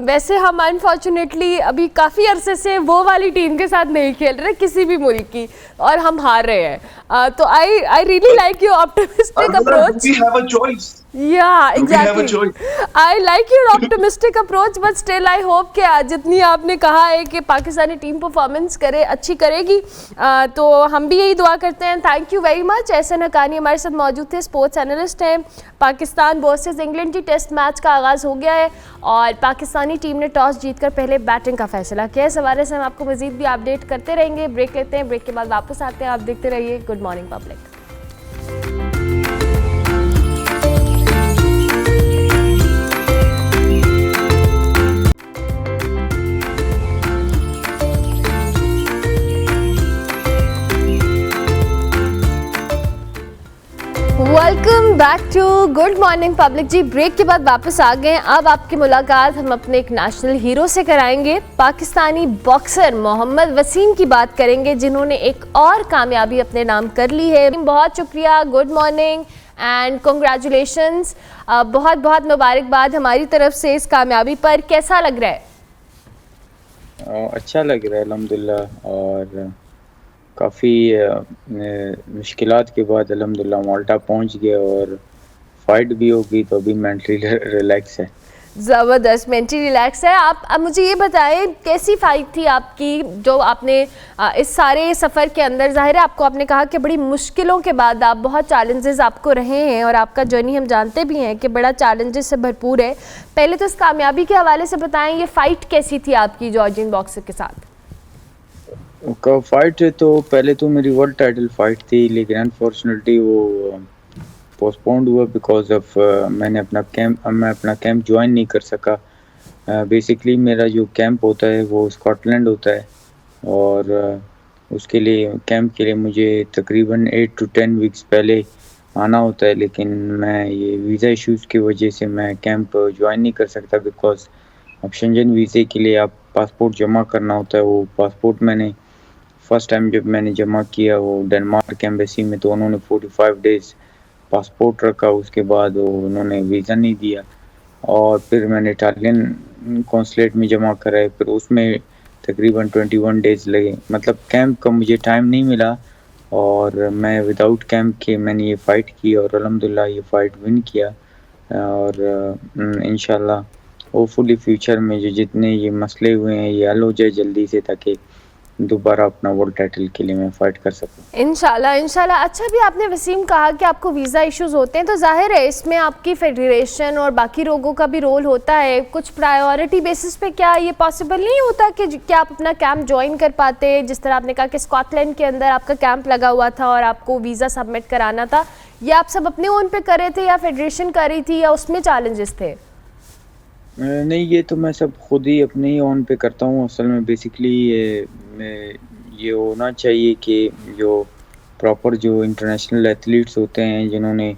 वैसे हम अनफॉर्चुनेटली अभी काफ़ी अरसे से वो वाली टीम के साथ नहीं खेल रहे किसी भी मुल्क की, और हम हार रहे हैं। तो I really like your optimistic approach. We have a choice. Yeah, Do we have a exactly. choice? I like your optimistic approach, but still I hope कि जितनी आपने कहा है कि पाकिस्तानी टीम परफॉर्मेंस करे अच्छी करेगी, तो हम भी यही दुआ करते हैं। Thank you very much. Ehsan Haqqani हमारे साथ मौजूद थे, स्पोर्ट्स एनालिस्ट हैं। पाकिस्तान वर्सेस इंग्लैंड की टेस्ट मैच का आगाज़ हो गया है और पाकिस्तानी टीम ने टॉस जीतकर पहले बैटिंग का फैसला किया है। इस हवाले से हम आपको मजीद भी अपडेट करते रहेंगे। ब्रेक लेते हैं, ब्रेक के बाद वापस आते हैं। आप देखते रहिए good morning public. Welcome back to good morning public. जी ब्रेक के बाद वापस आ गए। अब आपकी मुलाकात हम अपने एक नेशनल हीरो से कराएंगे। पाकिस्तानी बॉक्सर मोहम्मद वसीम की बात करेंगे, जिन्होंने एक और कामयाबी अपने नाम कर ली है। बहुत शुक्रिया, गुड मॉर्निंग एंड कंग्रेचुलेशंस। बहुत बहुत मुबारकबाद हमारी तरफ से इस कामयाबी पर। कैसा लग रहा है? अच्छा लग रहा है अल्हम्दुलिल्लाह, और काफ़ी मुश्किलात के बाद अल्हम्दुलिल्लाह माल्टा पहुंच गया और फाइट भी होगी, तो अभी मेंटली रिलैक्स है। ज़बरदस्त, मेंटली रिलैक्स है। आप अब मुझे ये बताएं कैसी फाइट थी आपकी, जो आपने इस सारे सफ़र के अंदर, ज़ाहिर है आपको, आपने कहा कि बड़ी मुश्किलों के बाद आप, बहुत चैलेंजेस आपको रहे हैं और आपका जर्नी हम जानते भी हैं कि बड़ा चैलेंजेस से भरपूर है। पहले तो इस कामयाबी के हवाले से बताएं, ये फ़ाइट कैसी थी आपकी जॉर्जियन बॉक्सर के साथ? फाइट तो पहले तो मेरी वर्ल्ड टाइटल फाइट थी, लेकिन अनफॉर्चुनेटली वो पोस्टपोन्ड हुआ बिकॉज ऑफ मैं अपना कैंप ज्वाइन नहीं कर सका। बेसिकली मेरा जो कैंप होता है वो स्कॉटलैंड होता है, और उसके लिए कैंप के लिए मुझे तकरीबन 8 to 10 वीक्स पहले आना होता है, लेकिन मैं ये वीज़ा इश्यूज़ की वजह से मैं कैंप ज्वाइन नहीं कर सकता। बिकॉज अब शेंजन वीज़े के लिए आप पासपोर्ट जमा करना होता है। वो पासपोर्ट मैंने फर्स्ट टाइम जब मैंने जमा किया वो डेनमार्क एम्बेसी में, तो उन्होंने 45 डेज़ पासपोर्ट रखा, उसके बाद उन्होंने वीज़ा नहीं दिया, और फिर मैंने इटालियन कॉन्सुलेट में जमा कराए, फिर उसमें तकरीबन 21 डेज़ लगे। मतलब कैंप का मुझे टाइम नहीं मिला, और मैं विदाउट कैंप के मैंने ये फ़ाइट की और अल्हम्दुलिल्लाह ये फ़ाइट विन किया। और इंशाल्लाह होपफुली फ्यूचर में जो जितने ये मसले हुए हैं ये हल हो जाए जल्दी से, ताकि दोबारा अपना वर्ल्ड टाइटल के लिए मैं फ़ाइट कर सकूं। इंशाल्लाह इंशाल्लाह। अच्छा, भी आपने वसीम कहा कि आपको वीज़ा इश्यूज़ होते हैं, तो जाहिर है इसमें आपकी फेडरेशन और बाकी लोगों का भी रोल होता है। कुछ प्रायोरिटी बेसिस पे क्या ये पॉसिबल नहीं होता कि क्या आप अपना कैंप ज्वाइन कर पाते? जिस तरह आपने कहा कि स्कॉटलैंड के अंदर आपका कैंप लगा हुआ था और आपको वीज़ा सबमिट कराना था, या आप सब अपने ओन पे कर रहे थे या फेडरेशन कर रही थी, या उसमें चैलेंजेस थे? नहीं, ये तो मैं सब खुद ही अपने ही ऑन पे करता हूँ। असल में बेसिकली ये होना चाहिए कि जो प्रॉपर जो इंटरनेशनल एथलीट्स होते हैं जिन्होंने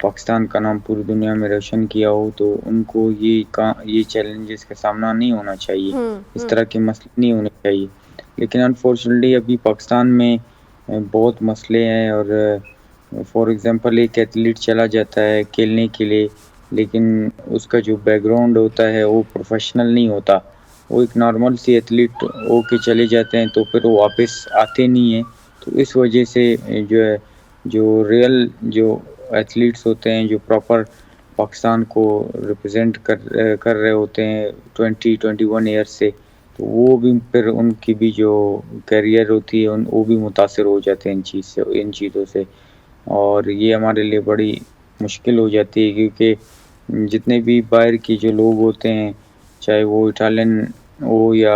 पाकिस्तान का नाम पूरी दुनिया में रोशन किया हो, तो उनको ये चैलेंजेस का सामना नहीं होना चाहिए, इस तरह के मसले नहीं होने चाहिए। लेकिन अनफॉर्चुनेटली अभी पाकिस्तान में बहुत मसले हैं, और फॉर एग्जांपल एक एथलीट चला जाता है खेलने के लिए, लेकिन उसका जो बैकग्राउंड होता है वो प्रोफेशनल नहीं होता। वो एक नॉर्मल सी एथलीट हो के चले जाते हैं, तो फिर वो वापस आते नहीं हैं। तो इस वजह से जो है, जो रियल जो एथलीट्स होते हैं जो प्रॉपर पाकिस्तान को रिप्रेजेंट कर रहे होते हैं 20-21 ईयर्स से, तो वो भी फिर उनकी भी जो करियर होती है वो भी मुतासर हो जाते हैं इन चीज़ों से। और ये हमारे लिए बड़ी मुश्किल हो जाती है, क्योंकि जितने भी बाहर के जो लोग होते हैं, चाहे वो इटालियन हो या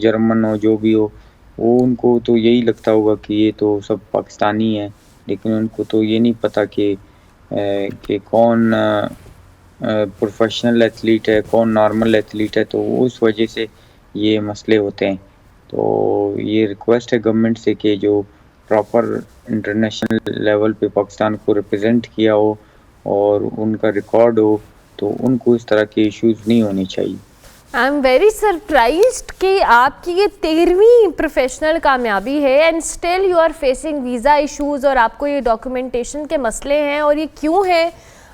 जर्मन हो, जो भी हो, वो उनको तो यही लगता होगा कि ये तो सब पाकिस्तानी है, लेकिन उनको तो ये नहीं पता कि कौन प्रोफेशनल एथलीट है, कौन नॉर्मल एथलीट है। तो उस वजह से ये मसले होते हैं। तो ये रिक्वेस्ट है गवर्नमेंट से कि जो प्रॉपर इंटरनेशनल लेवल पे पाकिस्तान को रिप्रेजेंट किया हो और उनका रिकॉर्ड हो, तो उनको इस तरह के इश्यूज नहीं होने चाहिए। आई एम वेरी सरप्राइज्ड कि आपकी ये 13वीं प्रोफेशनल कामयाबी है and still you are facing visa issues, और आपको ये डॉक्यूमेंटेशन के मसले हैं। और ये क्यों है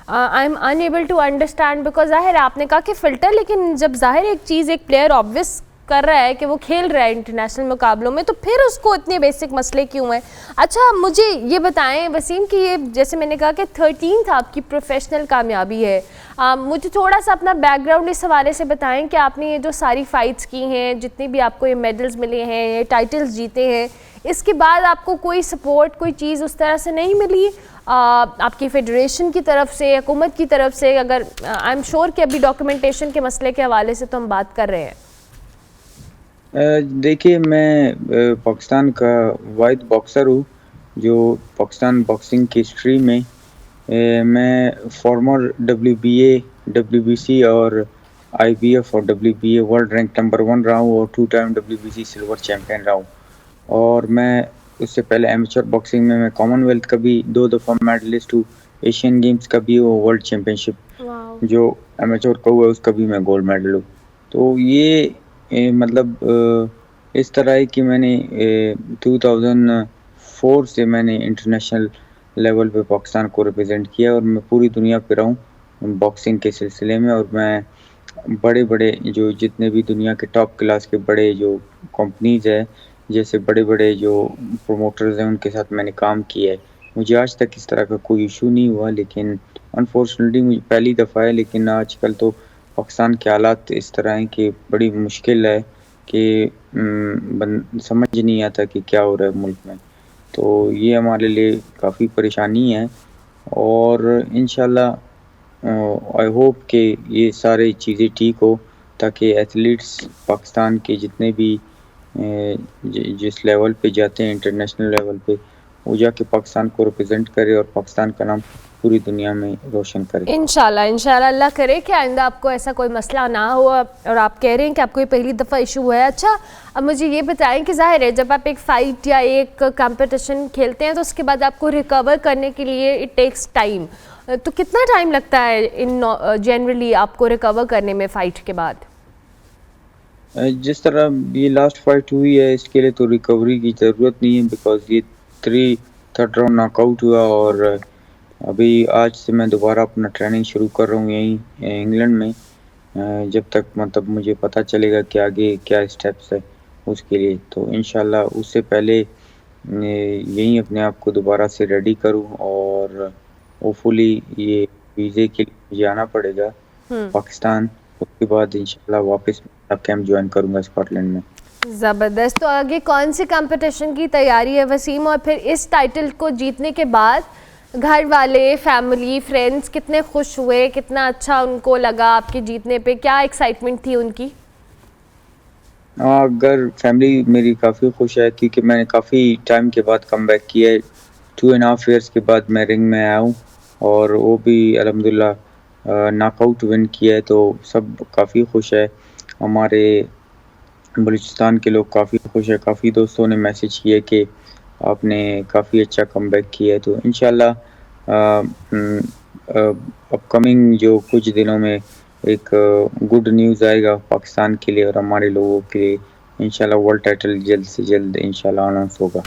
I am unable to understand, because ज़ाहिर है आपने कहा कि फ़िल्टर, लेकिन जब ज़ाहिर एक चीज़ एक प्लेयर ऑब्वियस कर रहा है कि वो खेल रहा है इंटरनेशनल मुकाबलों में, तो फिर उसको इतने बेसिक मसले क्यों हैं? अच्छा मुझे ये बताएं वसीम कि ये जैसे मैंने कहा कि 13th आपकी प्रोफेशनल कामयाबी है, मुझे थोड़ा सा अपना बैकग्राउंड इस हवाले से बताएं कि आपने ये जो सारी फ़ाइट्स की हैं, जितनी भी आपको ये मेडल्स मिले हैं, ये टाइटल्स जीते हैं, इसके बाद आपको कोई सपोर्ट, कोई चीज़ उस तरह से नहीं मिली आपकी फेडरेशन की तरफ से, हुकूमत की तरफ से? अगर आई एम श्योर कि अभी डॉक्यूमेंटेशन के मसले के हवाले से तो हम बात कर रहे हैं। देखिए, मैं पाकिस्तान का वाहिद बॉक्सर हूँ जो पाकिस्तान बॉक्सिंग की हिस्ट्री में मैं फॉर्मर WBA, WBC और IBF और WBA वर्ल्ड रैंक नंबर 1 रहा हूँ और 2 टाइम WBC सिल्वर चैम्पियन रहा हूँ। और मैं उससे पहले एमेचर बॉक्सिंग में मैं कॉमनवेल्थ का भी 2 दफ़ा मेडलिस्ट हूँ, एशियन गेम्स का भी हूँ, वर्ल्ड चैम्पियनशिप जो एमेचर का हुआ है उसका भी मैं गोल्ड मेडल हूँ। तो ये मतलब इस तरह है कि मैंने 2004 से मैंने इंटरनेशनल लेवल पे पाकिस्तान को रिप्रेजेंट किया और मैं पूरी दुनिया पे रहा हूँ बॉक्सिंग के सिलसिले में। और मैं बड़े बड़े जो जितने भी दुनिया के टॉप क्लास के बड़े जो कंपनीज है, जैसे बड़े बड़े जो प्रोमोटर्स हैं, उनके साथ मैंने काम किया है। मुझे आज तक इस तरह का कोई इशू नहीं हुआ, लेकिन अनफॉर्चुनेटली मुझे पहली दफ़ा है। लेकिन आजकल तो पाकिस्तान के हालात इस तरह हैं कि बड़ी मुश्किल है कि समझ नहीं आता कि क्या हो रहा है मुल्क में। तो ये हमारे लिए काफ़ी परेशानी है और इंशाल्लाह आई होप कि ये सारी चीज़ें ठीक हो ताकि एथलीट्स पाकिस्तान के जितने भी जिस लेवल पे जाते हैं इंटरनेशनल लेवल पे, वो जाके पाकिस्तान को रिप्रेजेंट करे और पाकिस्तान का नाम पूरी दुनिया में रोशन करे। इंशाल्लाह अल्लाह करे कि आइंदा आपको ऐसा कोई मसला ना हो। और आप कह रहे हैं कि आपको ये पहली दफ़ा इशू हुआ है। अच्छा, अब मुझे ये बताएं कि ज़ाहिर है जब आप एक फ़ाइट या एक कंपटीशन खेलते हैं तो उसके बाद आपको रिकवर करने के लिए इट टेक्स टाइम, तो कितना टाइम लगता है इन जनरली आपको रिकवर करने में फ़ाइट के बाद? जिस तरह ये लास्ट फाइट हुई है इसके लिए तो रिकवरी की ज़रूरत नहीं है, बिकॉज ये 3rd राउंड नॉकआउट हुआ और अभी आज से मैं दोबारा अपना ट्रेनिंग शुरू कर रहा हूँ यहीं इंग्लैंड में। जब तक मतलब मुझे पता चलेगा कि आगे क्या स्टेप्स है उसके लिए, तो इंशाल्लाह उससे पहले यहीं अपने आप को दोबारा से रेडी करूँ और होपफुली ये वीज़े के लिए मुझे आना पड़ेगा पाकिस्तान। उसके बाद इंशाल्लाह वापस कैंप ज्वाइन करूँगा स्कॉटलैंड में। ज़बरदस्त। तो आगे कौन सी कंपटीशन की तैयारी है वसीम, और फिर इस टाइटल को जीतने के बाद घर वाले, फैमिली, फ्रेंड्स कितने खुश हुए, कितना अच्छा उनको लगा आपके जीतने पे, क्या एक्साइटमेंट थी उनकी? अगर फैमिली मेरी काफ़ी खुश है क्योंकि मैंने काफ़ी टाइम के बाद कम बैक किया है। 2.5 ईयर्स के बाद मैं रिंग में आया हूँ और वो भी अल्हम्दुलिल्लाह नॉकआउट विन किया है, तो सब काफ़ी खुश है। हमारे बलूचिस्तान के लोग काफ़ी खुश है। काफ़ी दोस्तों ने मैसेज किया कि आपने काफ़ी अच्छा कमबैक किया है। तो इंशाल्लाह अपकमिंग जो कुछ दिनों में एक गुड न्यूज़ आएगा पाकिस्तान के लिए और हमारे लोगों के लिए। इंशाल्लाह वर्ल्ड टाइटल जल्द से जल्द इंशाल्लाह अनाउंस होगा।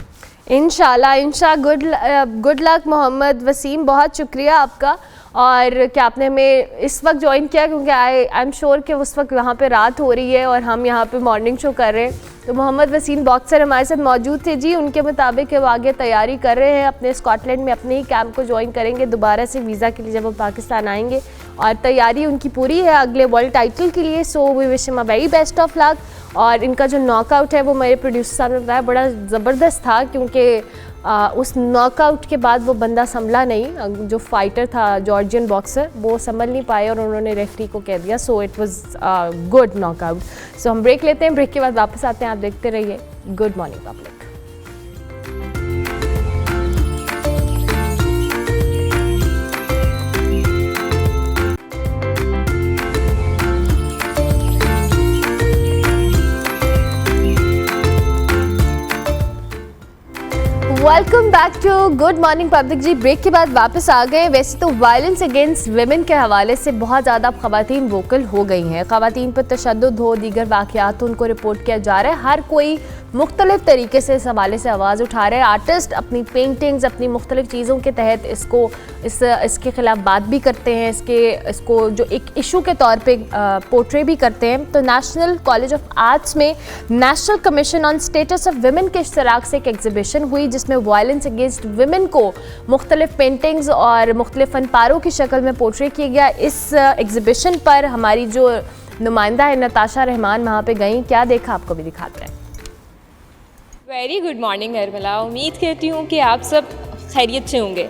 इंशाल्लाह गुड लक मोहम्मद वसीम, बहुत शुक्रिया आपका और कि आपने हमें इस वक्त ज्वाइन किया, क्योंकि आई एम श्योर कि उस वक्त वहाँ पे रात हो रही है और हम यहाँ पे मॉर्निंग शो कर रहे हैं। तो मोहम्मद वसीम बॉक्सर हमारे साथ मौजूद थे जी। उनके मुताबिक वो आगे तैयारी कर रहे हैं, अपने स्कॉटलैंड में अपने ही कैंप को ज्वाइन करेंगे दोबारा से वीज़ा के लिए जब वो पाकिस्तान आएंगे, और तैयारी उनकी पूरी है अगले वर्ल्ड टाइटल के लिए। So we wish him a very best of luck. और इनका जो नॉकआउट है वो मेरे प्रोड्यूसर साहब ने बताया बड़ा ज़बरदस्त था, क्योंकि उस नॉकआउट के बाद वो बंदा संभला नहीं, जो फाइटर था जॉर्जियन बॉक्सर, वो संभल नहीं पाए और उन्होंने रेफरी को कह दिया। So it was good knockout. So हम ब्रेक लेते हैं, ब्रेक के बाद वापस आते हैं। आप देखते रहिए good morning public. Welcome back to good morning public जी। ब्रेक के बाद वापस आ गए। वैसे तो वायलेंस अगेंस्ट विमेन के हवाले से बहुत ज़्यादा ख़वातीन वोकल हो गई हैं। ख़वातीन पर तशद्दुद हो, दीगर वाक़यात उनको रिपोर्ट किया जा रहा है। हर कोई मुख्तलिफ तरीके से इस हवाले से आवाज़ उठा रहे हैं। आर्टिस्ट अपनी पेंटिंग्स, अपनी मुख्तलिफ चीज़ों के तहत इसके ख़िलाफ़ बात भी करते हैं, इसको जो एक इशू के तौर पे पोर्ट्रे भी करते हैं। तो नेशनल कॉलेज ऑफ आर्ट्स में national commission on status of women के इश्तराक से एक एग्जीबिशन हुई, जिसमें वायलेंस अगेंस्ट विमेन को मुख्तलिफ पेंटिंग्स और मुख्तलिफ फनपारों की शक्ल में पोर्ट्रे किया गया। इस एग्जीबिशन पर हमारी जो नुमाइंदा है नताशा रहमान वहाँ पे गई। क्या देखा आपको भी दिखाते हैं। Very good morning Armala. उम्मीद करती हूँ कि आप सब खैरियत से होंगे।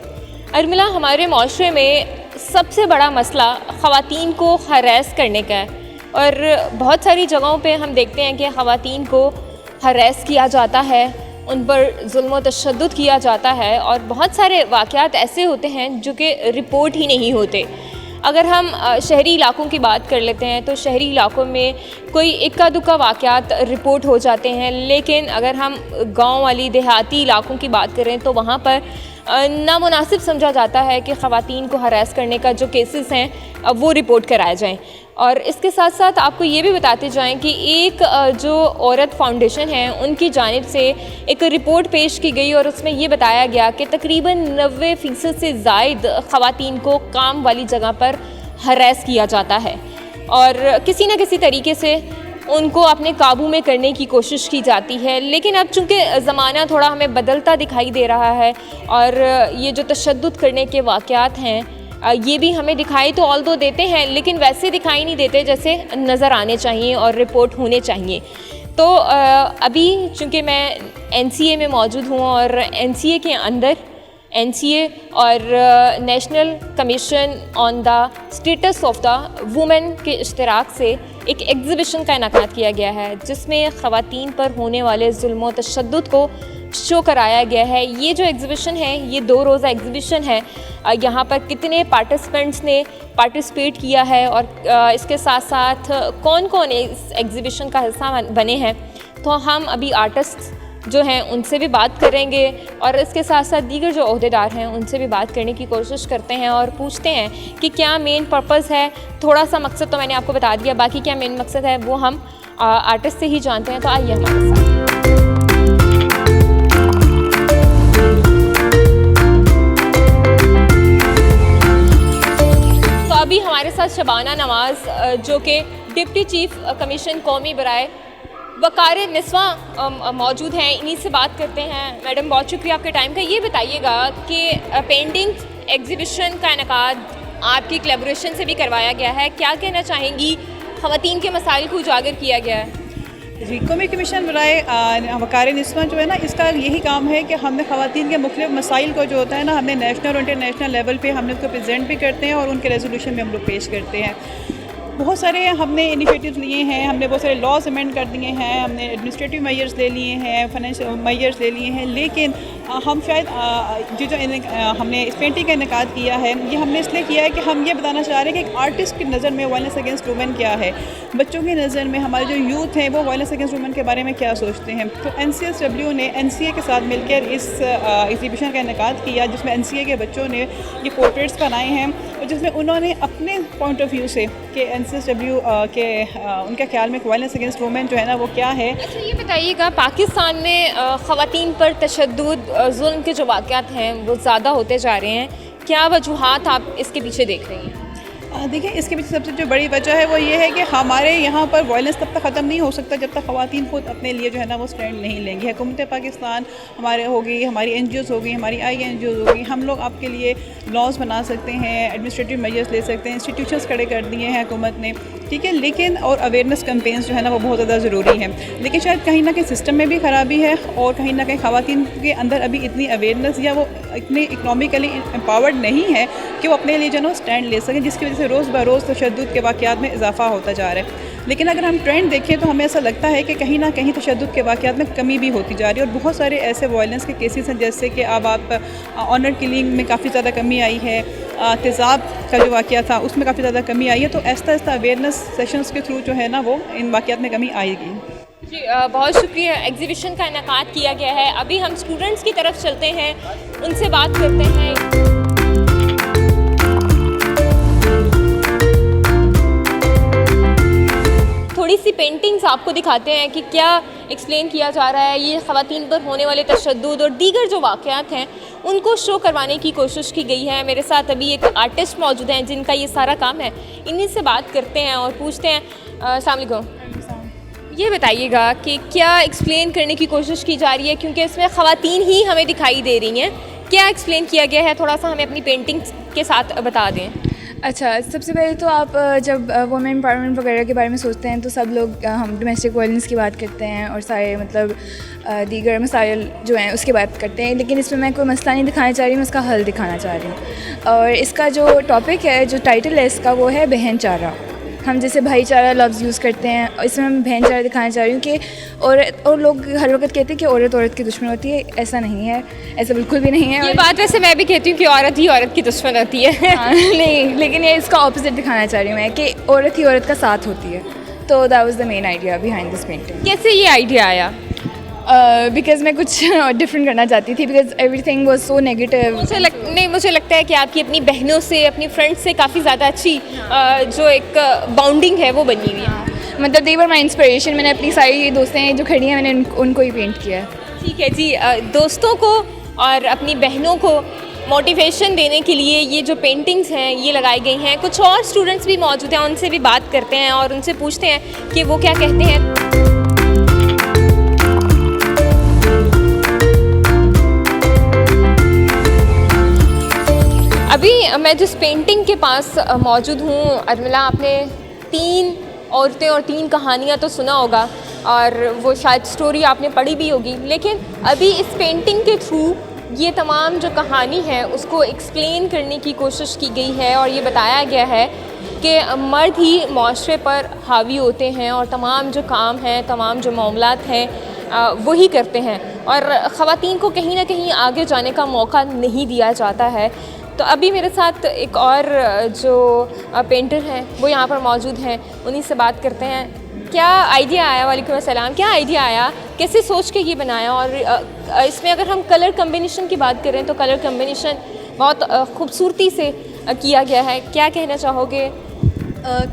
अरमला, हमारे माशरे में सबसे बड़ा मसला ख़वातीन को हरास करने का है और बहुत सारी जगहों पे हम देखते हैं कि ख़वातीन को हरास किया जाता है, उन पर जुल्म व तशद्दुद किया जाता है और बहुत सारे वाक़यात ऐसे होते हैं जो कि रिपोर्ट ही नहीं होते। अगर हम शहरी इलाकों की बात कर लेते हैं तो शहरी इलाकों में कोई इक्का दुक्का वाक़यात रिपोर्ट हो जाते हैं, लेकिन अगर हम गांव वाली देहाती इलाकों की बात करें तो वहाँ पर नामुनासिब समझा जाता है कि ख़वातीन को हरास करने का जो केसेस हैं वो रिपोर्ट कराए जाएं। और इसके साथ साथ आपको ये भी बताते जाएं कि एक जो औरत फाउंडेशन है उनकी जानिब से एक रिपोर्ट पेश की गई और उसमें ये बताया गया कि तकरीबन 90% से ज़ायद ख़वातीन को काम वाली जगह पर हरास किया जाता है और किसी न किसी तरीके से उनको अपने काबू में करने की कोशिश की जाती है। लेकिन अब चूँकि ज़माना थोड़ा हमें बदलता दिखाई दे रहा है और ये जो तशद्दुद करने के वाक़यात हैं ये भी हमें दिखाई तो ऑल दो देते हैं, लेकिन वैसे दिखाई नहीं देते जैसे नज़र आने चाहिए और रिपोर्ट होने चाहिए। तो अभी चूँकि मैं NCA में मौजूद हूँ और NCA के अंदर NCA और national commission on the status of the women के इश्तराक से एक एग्ज़िबिशन का इनेकाद किया गया है, जिसमें ख़वातीन पर होने वाले जुल्म व तशद्दुद को शो कराया गया है। ये जो एग्ज़िबिशन है ये 2 रोज़ा एग्ज़िबिशन है। यहाँ पर कितने पार्टिसिपेंट्स ने पार्टिसिपेट किया है और इसके साथ साथ कौन कौन इस एग्ज़िबिशन का हिस्सा बने हैं, तो हम अभी आर्टिस्ट जो हैं उनसे भी बात करेंगे और इसके साथ साथ दीगर जो ओहदेदार हैं उनसे भी बात करने की कोशिश करते हैं और पूछते हैं कि क्या मेन पर्पस है। थोड़ा सा मकसद तो मैंने आपको बता दिया, बाकी क्या मेन मकसद है वो हम आर्टिस्ट से ही जानते हैं। तो आइए हमारे साथ। तो अभी हमारे साथ शबाना नवाज़ जो कि डिप्टी चीफ कमीशन कौमी बराए वकारे निस्वा मौजूद हैं, इन्हीं से बात करते हैं। मैडम बहुत शुक्रिया आपके टाइम का। ये बताइएगा कि पेंटिंग एग्जीबिशन का इनेकाद आपकी कोलैबोरेशन से भी करवाया गया है, क्या कहना चाहेंगी? ख़वातीन के मसाइल को उजागर किया गया है। जी, कौमी कमीशन बराए वकारे निस्वा जो है ना, इसका यही काम है कि हमने ख़वातीन के मुख्तलिफ मसाइल को जो होता है ना, हमने नेशनल और इंटरनेशनल लेवल पे हमने उसको प्रेजेंट भी करते हैं और उनके रेजोल्यूशन में हम लोग पेश करते हैं। बहुत सारे हमने इनिशिएटिव्स लिए हैं, हमने बहुत सारे लॉज अमेंड कर दिए हैं, हमने एडमिनिस्ट्रेटिव मेजर्स ले लिए हैं, फाइनेंशियल मेजर्स ले लिए हैं, लेकिन हम शायद जो हमने इस पेंटिंग का इनेकाद किया है ये हमने इसलिए किया है कि हम ये बताना चाह रहे हैं कि एक आर्टिस्ट की नज़र में वायलेंस अगेंस्ट वुमेन क्या है, बच्चों की नज़र में हमारे जो यूथ हैं वो वायलेंस अगेंस्ट वुमेन के बारे में क्या सोचते हैं। तो NCSW ने NCA के साथ मिलकर इस एग्जीबिशन का इनेकाद किया, जिसमें NCA के बच्चों ने ये पोर्ट्रेट्स बनाए हैं और जिसमें उन्होंने अपने पॉइंट ऑफ व्यू से कि NCSW के उनके ख्याल में वायलेंस अगेंस्ट वुमेन जो है ना वो क्या है। अच्छा, ये बताइएगा, पाकिस्तान में ख़वातीन पर तशद्दुद जुल्म के जो वाक़यात हैं वो ज़्यादा होते जा रहे हैं, क्या वजूहात आप इसके पीछे देख रही हैं? देखिए, इसके पीछे सबसे जो बड़ी वजह है वो ये है कि हमारे यहाँ पर वायलेंस तब तक ख़त्म नहीं हो सकता जब तक ख़वातीन खुद अपने लिए जो है ना वो स्टैंड नहीं लेंगी। हुकूमत पाकिस्तान हमारे होगी, हमारी NGOs होगी, हमारी INGOs होगी, हम लोग आपके लिए लॉज बना सकते हैं, एडमिनिस्ट्रेटिव मेजर्स ले सकते हैं, इंस्टीट्यूशंस खड़े कर दिए हैं हुकूमत ने, ठीक है, लेकिन और अवेयरनेस कैंपेन्स जो है ना वो बहुत ज़्यादा ज़रूरी हैं। लेकिन शायद कहीं ना कहीं सिस्टम में भी ख़राबी है और कहीं ना कहीं ख़वातीन के अंदर अभी इतनी अवेयरनेस या वो इतनी इकनॉमिकली एम्पावर्ड नहीं है कि वो अपने लिए जो है स्टैंड ले सकें, जिसकी वजह से रोज़ ब रोज़ तशद्दुद के वाक़यात में इजाफा होता जा रहा है। लेकिन अगर हम ट्रेंड देखें तो हमें ऐसा लगता है कि कहीं ना कहीं तशद्दुद के वाक़यात में कमी भी होती जा रही है और बहुत सारे ऐसे वायलेंस के केसेस हैं, जैसे कि अब आप ऑनर किलिंग में काफ़ी ज़्यादा कमी आई है, तेज़ाब का जो वाक़या था उसमें काफ़ी ज़्यादा कमी आई है। तो आहिस्ता आहिस्ता अवेयरनेस सेशंस के थ्रू जो है ना वो इन वाक़यात में कमी आएगी। जी बहुत शुक्रिया। एग्जीबिशन का इनेकाद किया गया है। अभी हम स्टूडेंट्स की तरफ चलते हैं, उनसे बात करते हैं। थोड़ी सी पेंटिंग्स आपको दिखाते हैं कि क्या एक्सप्लेन किया जा रहा है। ये ख़वातीन पर होने वाले तशद्दुद और दीगर जो वाक़यात हैं उनको शो करवाने की कोशिश की गई है। मेरे साथ अभी एक आर्टिस्ट मौजूद हैं जिनका ये सारा काम है। इन्हीं से बात करते हैं और पूछते हैं। अस्सलाम वालेकुम। ये बताइएगा कि क्या एक्सप्लेन करने की कोशिश की जा रही है, क्योंकि इसमें ख़वातीन ही हमें दिखाई दे रही हैं। क्या एक्सप्लेन किया गया है, थोड़ा सा हमें अपनी पेंटिंग्स के साथ बता दें। अच्छा, सबसे पहले तो आप जब वुमेन एम्पावरमेंट वगैरह के बारे में सोचते हैं तो सब लोग हम डोमेस्टिक वायलेंस की बात करते हैं और सारे मतलब दीगर मसाइल जो हैं उसकी बात करते हैं, लेकिन इसमें मैं कोई मसला नहीं दिखाना चाह रही हूँ, इसका हल दिखाना चाह रही हूँ। और इसका जो टॉपिक है, जो टाइटल है इसका, वो है बहन चारा। हम जैसे भाईचारा लफ्ज़ यूज़ करते हैं, इसमें मैं बहन चारा दिखाना चाह रही हूँ कि और लोग हर वक्त कहते हैं कि औरत औरत की दुश्मन होती है। ऐसा नहीं है, ऐसा बिल्कुल भी नहीं है। ये बात वैसे मैं भी कहती हूँ कि औरत ही औरत की दुश्मन होती है। हाँ, नहीं, लेकिन ये इसका ऑपोजिट दिखाना चाह रही हूँ मैं कि औरत ही औरत का साथ होती है। तो that was the main idea behind this painting. कैसे ये आइडिया आया? बिकॉज मैं कुछ डिफरेंट करना चाहती थी, because everything was so negative. मुझे लगता है कि आपकी अपनी बहनों से, अपनी फ्रेंड्स से काफ़ी ज़्यादा अच्छी जो एक बाउंडिंग है वो बनी हुई है। मतलब दे वर माई इंस्पिरेशन। मैंने अपनी सारी दोस्तें जो खड़ी हैं, मैंने उनको ही पेंट किया है। ठीक है जी। दोस्तों को और अपनी बहनों को मोटिवेशन देने के लिए ये जो पेंटिंग्स हैं ये लगाई गई हैं। कुछ और स्टूडेंट्स भी मौजूद हैं, उनसे भी बात करते हैं और उनसे पूछते हैं कि वो क्या कहते हैं। अभी मैं जिस पेंटिंग के पास मौजूद हूँ, अर्मिला, आपने 3 औरतें और 3 कहानियाँ तो सुना होगा और वो शायद स्टोरी आपने पढ़ी भी होगी, लेकिन अभी इस पेंटिंग के थ्रू ये तमाम जो कहानी है उसको एक्सप्लेन करने की कोशिश की गई है और ये बताया गया है कि मर्द ही माशरे पर हावी होते हैं और तमाम जो काम हैं, तमाम जो मामलात हैं वही करते हैं और ख़वातीन को कहीं ना कहीं आगे जाने का मौका नहीं दिया जाता है। तो अभी मेरे साथ एक और जो पेंटर हैं वो यहाँ पर मौजूद हैं, उन्हीं से बात करते हैं। क्या आइडिया आया? वालेकुम अस्सलाम। क्या आइडिया आया, कैसे सोच के ये बनाया? और इसमें अगर हम कलर कम्बिनेशन की बात करें तो कलर कम्बिनेशन बहुत खूबसूरती से किया गया है। क्या कहना चाहोगे?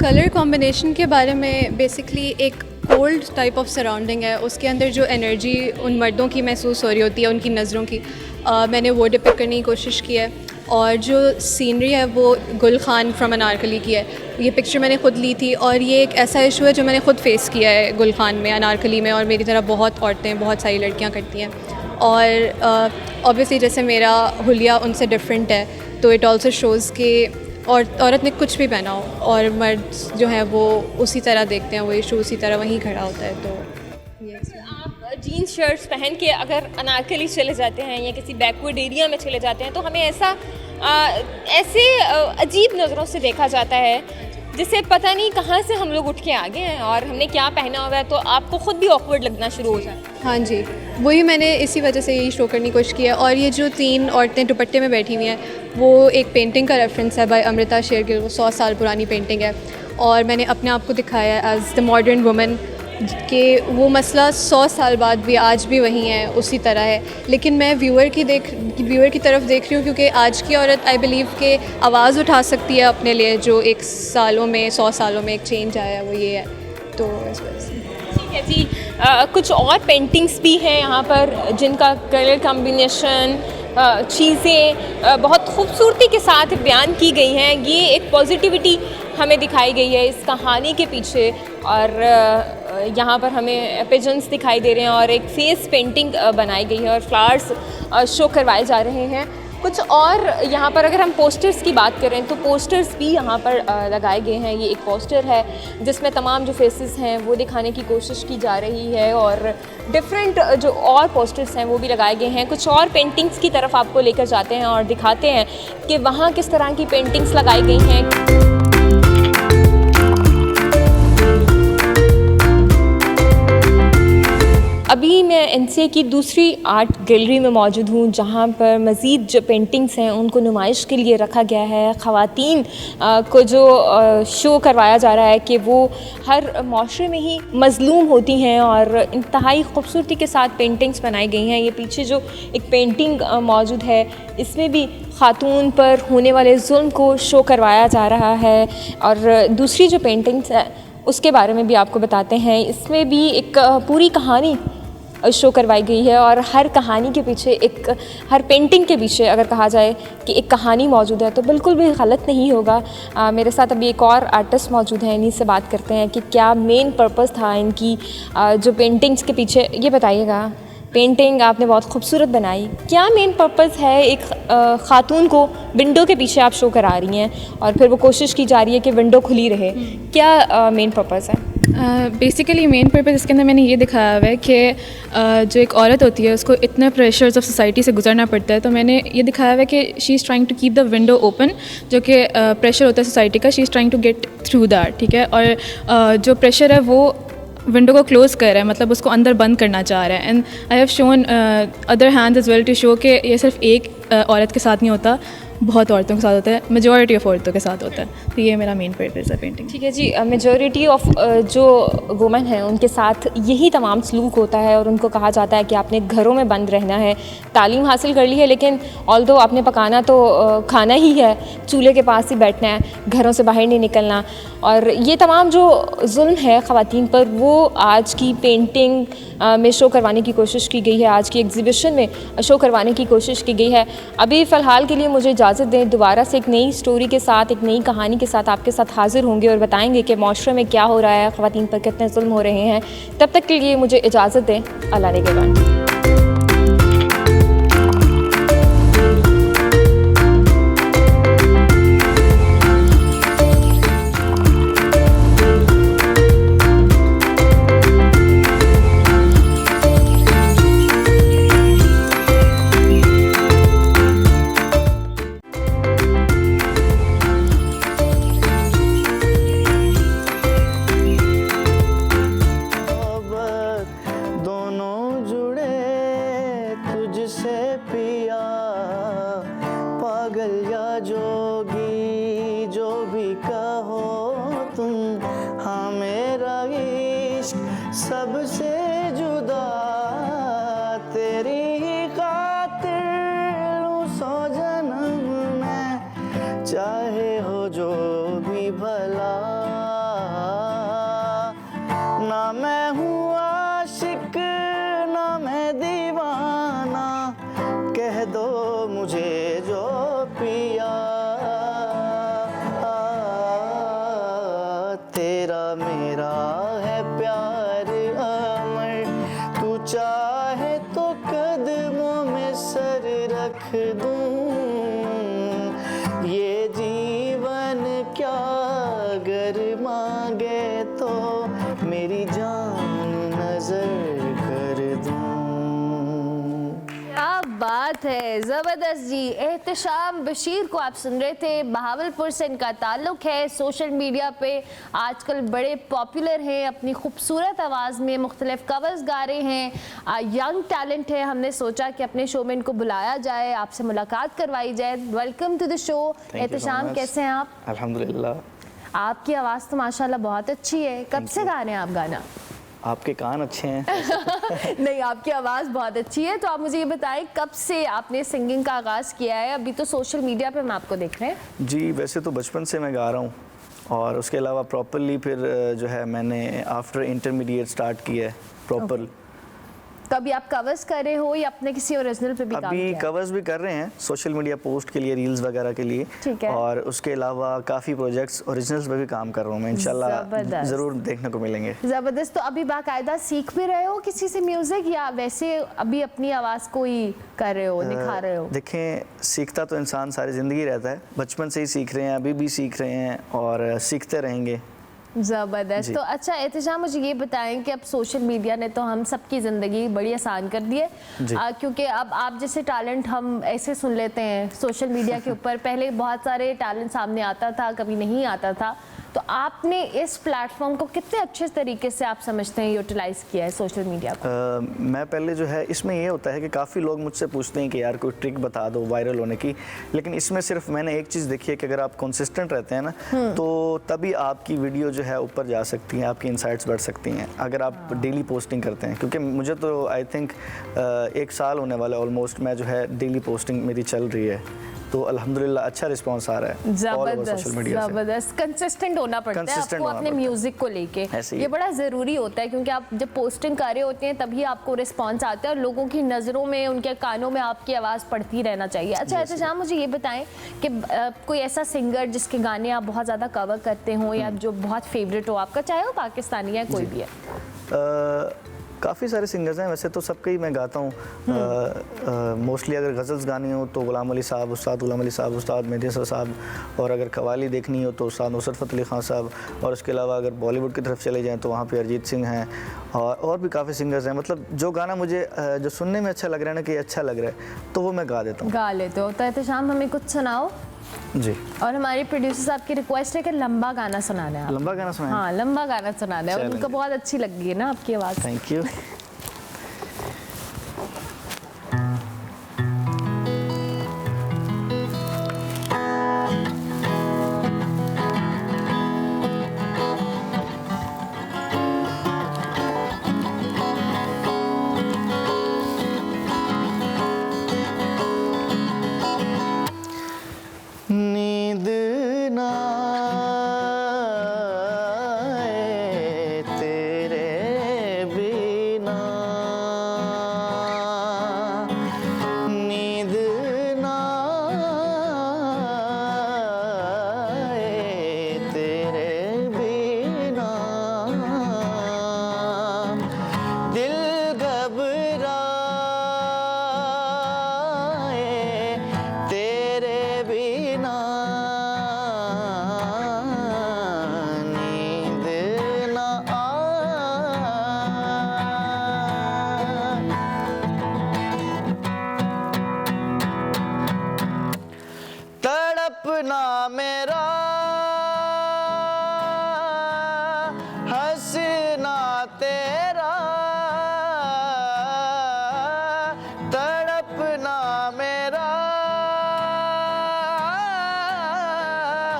कलर कॉम्बिनेशन के बारे में बेसिकली एक कोल्ड टाइप ऑफ सराउंडिंग है, उसके अंदर जो एनर्जी उन मर्दों की महसूस हो रही होती है, उनकी नज़रों की, मैंने वो डिपिक्ट करने की कोशिश की है। और जो सीनरी है वो गुल खान फ्रॉम अनारकली की है। ये पिक्चर मैंने ख़ुद ली थी और ये एक ऐसा इशू है जो मैंने ख़ुद फेस किया है गुल खान में, अनारकली में, और मेरी तरह बहुत औरतें, बहुत सारी लड़कियां करती हैं। और ऑब्वियसली जैसे मेरा हुलिया उनसे डिफरेंट है, तो इट ऑल्सो शोज़ कि औरत ने कुछ भी पहना हो और मर्द जो है वो उसी तरह देखते हैं, वो इशू उसी तरह वहीं खड़ा होता है। तो आप जीन्स शर्ट्स पहन के अगर अनारकली चले जाते हैं या किसी बैकवर्ड एरिया में चले जाते हैं तो हमें ऐसे अजीब नज़रों से देखा जाता है जिससे पता नहीं कहाँ से हम लोग उठ के आ गए हैं और हमने क्या पहना हुआ है, तो आपको ख़ुद भी ऑकवर्ड लगना शुरू हो जाता है। हाँ जी, वही मैंने इसी वजह से यही शो करने की कोशिश की है। और ये जो 3 औरतें दुपट्टे में बैठी हुई हैं वो एक पेंटिंग का रेफरेंस है बाय अमृता शेरगिल। वो 100 साल पुरानी पेंटिंग है और मैंने अपने आप को दिखाया एज द मॉडर्न वुमन कि वो मसला 100 साल बाद भी आज भी वही है, उसी तरह है। लेकिन मैं व्यूअर की तरफ देख रही हूँ, क्योंकि आज की औरत आई बिलीव के आवाज़ उठा सकती है अपने लिए, जो 100 सालों में एक चेंज आया है वो ये है। तो इस वजह से ठीक है जी। कुछ और पेंटिंग्स भी हैं यहाँ पर जिनका कलर कॉम्बिनेशन, चीज़ें बहुत खूबसूरती के साथ बयान की गई हैं। ये एक पॉजिटिविटी हमें दिखाई गई है इस कहानी के पीछे। और यहाँ पर हमें पिजन्स दिखाई दे रहे हैं और एक फेस पेंटिंग बनाई गई है और फ्लावर्स शो करवाए जा रहे हैं। कुछ और यहाँ पर अगर हम पोस्टर्स की बात करें तो पोस्टर्स भी यहाँ पर लगाए गए हैं। ये एक पोस्टर है जिसमें तमाम जो फेसेस हैं वो दिखाने की कोशिश की जा रही है और डिफरेंट जो और पोस्टर्स हैं वो भी लगाए गए हैं। कुछ और पेंटिंग्स की तरफ आपको लेकर जाते हैं और दिखाते हैं कि वहाँ किस तरह की पेंटिंग्स लगाई गई हैं। अभी अभी मैं एनसीए की दूसरी आर्ट गैलरी में मौजूद हूँ, जहाँ पर मज़ीद जो पेंटिंग्स हैं उनको नुमाइश के लिए रखा गया है। ख़वातीन को जो शो करवाया जा रहा है कि वो हर माशरे में ही मज़लूम होती हैं और इंतहाई खूबसूरती के साथ पेंटिंग्स बनाई गई हैं। ये पीछे जो एक पेंटिंग मौजूद है, इसमें भी ख़ातून पर होने वाले जुल्म को शो करवाया जा रहा है। और दूसरी जो पेंटिंग्स है उसके बारे में भी आपको बताते हैं। इसमें भी एक पूरी कहानी शो करवाई गई है और हर कहानी के पीछे हर पेंटिंग के पीछे अगर कहा जाए कि एक कहानी मौजूद है तो बिल्कुल भी गलत नहीं होगा। मेरे साथ अभी एक और आर्टिस्ट मौजूद हैं, इन्हीं से बात करते हैं कि क्या मेन पर्पस था इनकी जो पेंटिंग्स के पीछे। ये बताइएगा, पेंटिंग आपने बहुत खूबसूरत बनाई, क्या मेन पर्पस है? एक ख़ातून को विंडो के पीछे आप शो करा रही हैं और फिर वो कोशिश की जा रही है कि विंडो खुली रहे, क्या मेन पर्पस है? बेसिकली मेन पर्पस इसके अंदर मैंने ये दिखाया हुआ है कि जो एक औरत होती है उसको इतने प्रेशर्स ऑफ सोसाइटी से गुजरना पड़ता है। तो मैंने ये दिखाया हुआ है कि she is trying to keep the window open, जो कि प्रेशर होता है सोसाइटी का, she is trying to get through that, ठीक है। और जो प्रेशर है वो विंडो को क्लोज़ कर रहा है, मतलब उसको अंदर बंद करना चाह रहा है। And I have shown other hands as well to show कि ये सिर्फ एक औरत के साथ नहीं होता, बहुत औरतों के साथ होता है, मेजॉरिटी ऑफ औरतों के साथ होता है। तो ये मेरा मेन पर्पस है पेंटिंग। ठीक है जी, मेजॉरिटी ऑफ जो वुमेन हैं उनके साथ यही तमाम सलूक होता है और उनको कहा जाता है कि आपने घरों में बंद रहना है। तालीम हासिल कर ली है लेकिन ऑल्दो आपने पकाना तो खाना ही है, चूल्हे के पास ही बैठना है, घरों से बाहर नहीं निकलना। और ये तमाम जो जुल्म है ख़वातीन पर वो आज की पेंटिंग में शो करवाने की कोशिश की गई है, आज की एग्ज़िबिशन में शो करवाने की कोशिश की गई है। अभी फ़िलहाल के लिए मुझे इजाज़त दें, दोबारा से एक नई स्टोरी के साथ, एक नई कहानी के साथ आपके साथ हाज़िर होंगे और बताएंगे कि माशरे में क्या हो रहा है, ख़वातीन पर कितने जुल्म हो रहे हैं। तब तक के लिए मुझे इजाज़त दें, अल्लाह निगहबान। सबसे जुदा तेरी ही खातिर हूँ 100 जन्म में, चाहे हो जो भी भला। ना मैं हूँ आशिक ना मैं दीवाना, कह दो मुझे जो पिया। तेरा मेरा है प्यार अमर, तू चाहे तो कदमों में सर रख दूं। ये जीवन क्या अगर मांगे तो मेरी जान नजर कर दूं। क्या बात है, ज़बरदस्त जी। एहतशाम बशीर को आप सुन रहे थे, बहावलपुर से इनका ताल्लुक़ है, सोशल मीडिया पे आजकल बड़े पॉपुलर हैं, अपनी खूबसूरत आवाज़ में मुख्तलिफ कवर्स गा रहे हैं, यंग टैलेंट है। हमने सोचा कि अपने शो में इनको बुलाया जाए, आपसे मुलाकात करवाई जाए। Welcome to the show. Ehtesham, कैसे हैं आप? अल्हम्दुलिल्लाह। आपकी आवाज़ तो माशाल्लाह बहुत अच्छी है, कब से गा रहे हैं आप गाना? आपके कान अच्छे हैं। नहीं, आपकी आवाज़ बहुत अच्छी है। तो आप मुझे ये बताएं, कब से आपने सिंगिंग का आगाज़ किया है? अभी तो सोशल मीडिया पे हम आपको देख रहे हैं। जी, वैसे तो बचपन से मैं गा रहा हूँ और उसके अलावा प्रॉपरली फिर जो है मैंने आफ्टर इंटरमीडिएट स्टार्ट किया है प्रॉपर। कभी आप कवर्स कर रहे हो या अपने किसी ओरिजिनल पे भी काम किया है? अभी कवर्स भी कर रहे हैं सोशल मीडिया पोस्ट के लिए, रील्स वगैरह के लिए। ठीक है। और उसके अलावा काफ़ी प्रोजेक्ट्स ओरिजिनल्स पे भी काम कर रहा हूँ मैं, इंशाल्लाह ज़रूर देखने को मिलेंगे। ज़बरदस्त। तो अभी बाकायदा सीख भी रहे हो किसी से म्यूज़िक, या वैसे अभी अपनी आवाज़ को ही कर रहे हो, निखार रहे हो? देखें, सीखता तो इंसान सारी ज़िंदगी रहता है, बचपन से ही सीख रहे हैं, अभी भी सीख रहे हैं और सीखते रहेंगे। ज़बरदस्त। तो अच्छा एहतशाम, मुझे ये बताएं कि अब सोशल मीडिया ने तो हम सबकी ज़िंदगी बड़ी आसान कर दी है, क्योंकि अब आप जैसे टैलेंट हम ऐसे सुन लेते हैं सोशल मीडिया के ऊपर। पहले बहुत सारे टैलेंट सामने आता था, कभी नहीं आता था। तो आपने इस प्लेटफॉर्म को कितने अच्छे तरीके से आप समझते हैं यूटिलाइज किया है सोशल मीडिया को? मैं पहले जो है इसमें ये होता है कि काफ़ी लोग मुझसे पूछते हैं कि यार कोई ट्रिक बता दो वायरल होने की, लेकिन इसमें सिर्फ मैंने एक चीज़ देखी है कि अगर आप कंसिस्टेंट रहते हैं ना तो तभी आपकी वीडियो जो है ऊपर जा सकती हैं, आपकी इनसाइट्स बढ़ सकती हैं अगर आप डेली पोस्टिंग करते हैं। क्योंकि मुझे तो आई थिंक 1 साल होने वाला ऑलमोस्ट मैं जो है डेली पोस्टिंग मेरी चल रही है, तो अल्हम्दुलिल्लाह अच्छा रिस्पांस आ रहा है जबरदस्त जबरदस्त। कंसिस्टेंट होना पड़ता है आपको अपने म्यूजिक को लेके, ये बड़ा ज़रूरी होता है क्योंकि आप जब पोस्टिंग कर रहे होते हैं तभी आपको रिस्पांस आता है और लोगों की नज़रों में, उनके कानों में आपकी आवाज़ पड़ती रहना चाहिए। अच्छा एहतशाम, मुझे ये बताएं कि कोई ऐसा सिंगर जिसके गाने आप बहुत ज़्यादा कवर करते हो या जो बहुत फेवरेट हो आपका, चाहे वो पाकिस्तानी है कोई भी है? काफ़ी सारे सिंगर्स हैं, वैसे तो सबके ही मैं गाता हूँ। मोस्टली अगर गज़ल्स गानी हो तो ग़ुलाम अली साहब, उस्ताद ग़ुलाम अली साहब, उस्ताद मेहदी हसन साहब, और अगर कव्वाली देखनी हो तो उस्ताद नुसरत फ़तेह अली ख़ान साहब, और उसके अलावा अगर बॉलीवुड की तरफ चले जाएँ तो वहाँ पे अरिजीत सिंह हैं और भी काफ़ी सिंगर्स हैं। मतलब जो गाना मुझे जो सुनने में अच्छा लग रहा है ना कि अच्छा लग रहा है तो वो मैं गा देता हूँ। गा लेते हो? तो एहतशाम हमें कुछ सुनाओ जी। और हमारे प्रोड्यूसर साहब की रिक्वेस्ट है कि लंबा गाना सुनाना है। लंबा गाना सुनाना? हाँ, लंबा गाना सुनाना है। उनको बहुत अच्छी लगी है ना आपकी आवाज़। Thank you. नींद ना आए तेरे बिना, नींद ना आए तेरे बिना, दिल घबराए तेरे बिना, नींद ना तड़पना मेरा हंसना तेरा, तड़पना मेरा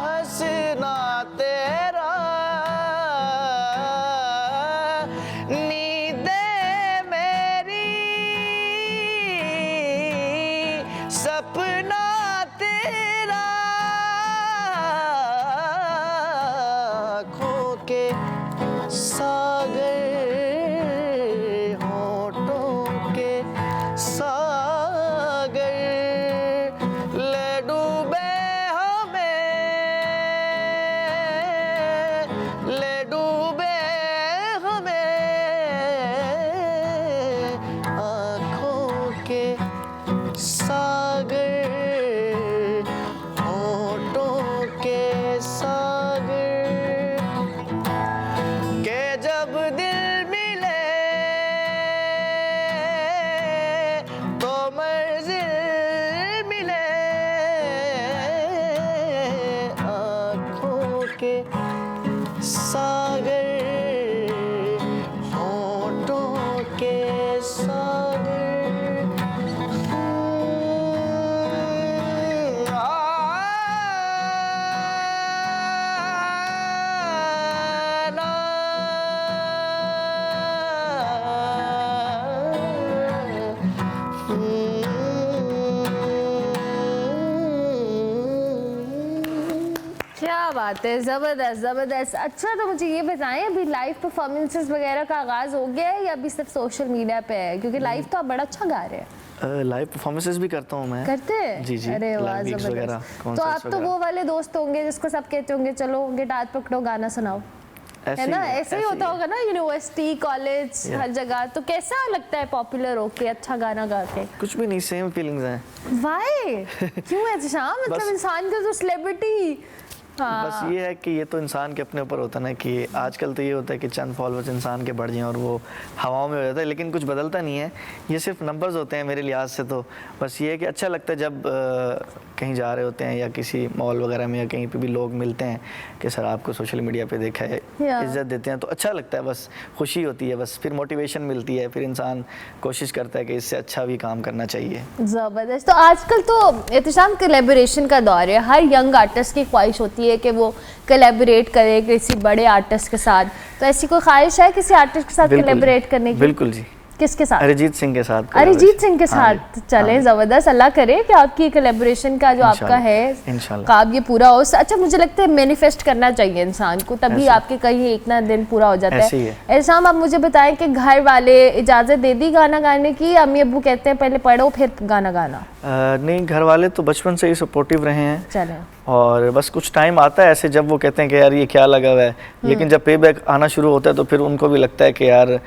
हंसना तेरा, नींदें मेरी सपना तेरा, आँखों के सागर होठों के सागर ले डूबे हमें, ले डूबे हमें, आँखों के सागर होठों के सागर, के जब दिल मिले तो मंजिल मिले, आँखों के सागर होठों के सागर, क्या बात है, ज़बरदस्त ज़बरदस्त। अच्छा तो मुझे ये बताएं, अभी लाइव परफॉर्मेंसेस वगैरह का आगाज़ हो गया है या अभी सिर्फ सोशल मीडिया पे है? क्योंकि लाइव तो आप बड़ा अच्छा गा रहे हैं। लाइव परफॉर्मेंसेस भी करता हूँ मैं। करते हैं? जी जी। अरे वाह, live gigs वगैरह, ज़बरदस्त। तो concerts आप तो वगैरह। वो वाले दोस्त होंगे जिसको सब कहते होंगे चलो गिटार पकड़ो गाना सुनाओ, ऐसे है ना? ही है, ऐसे ही ऐसे होता ही होगा ना, यूनिवर्सिटी कॉलेज हर जगह। तो कैसा लगता है पॉपुलर होके अच्छा गाना गा के? कुछ भी नहीं, सेम फीलिंग्स हैं। वाई? क्यों एहतशाम? मतलब बस- इंसान का जो सेलिब्रिटी बस ये है कि ये तो इंसान के अपने ऊपर होता है ना, कि आजकल तो ये होता है कि चंद फॉलोअर्स इंसान के बढ़ जाएं और वो हवाओं में हो जाता है, लेकिन कुछ बदलता नहीं है, ये सिर्फ नंबर्स होते हैं मेरे लिहाज से। तो बस ये है कि अच्छा लगता है जब कहीं जा रहे होते हैं या किसी मॉल वगैरह में या कहीं पे भी लोग मिलते हैं कि सर आपको सोशल मीडिया पे देखा है, इज्जत देते हैं, तो अच्छा लगता है, बस खुशी होती है, बस फिर मोटिवेशन मिलती है, फिर इंसान कोशिश करता है कि इससे अच्छा भी काम करना चाहिए। ज़बरदस्त। तो आजकल तो एहतशाम कोलैबोरेशन का दौर है, हर यंग आर्टिस्ट की ख्वाहिश होती है कि वो कोलैबोरेट करे किसी बड़े आर्टिस्ट के साथ, तो ऐसी कोई ख्वाहिश है किसी आर्टिस्ट के साथ कोलैबोरेट करने की? बिल्कुल जी। किसके साथ? अरिजीत सिंह के साथ। अरिजीत सिंह के साथ। चलें, ज़बरदस्त, अल्लाह करे कि आपकी कोलैबोरेशन का जो आपका है ख्वाब ये पूरा हो। अच्छा, मुझे लगता है मैनिफेस्ट करना चाहिए इंसान को, तभी आपके कहीं एक ना दिन पूरा हो जाता है। एहसाम, आप मुझे बताएं कि घर वाले इजाज़त दे दी गाना गाने की, अम्मी अब्बू कहते हैं पहले पढ़ो फिर गाना गाना? नहीं, घर वाले तो बचपन से ही सपोर्टिव रहे हैं। चलें, और बस कुछ टाइम आता है ऐसे जब वो कहते हैं कि यार ये क्या लगा हुआ है, लेकिन जब पे बैक आना शुरू होता है तो फिर उनको भी लगता है कि यार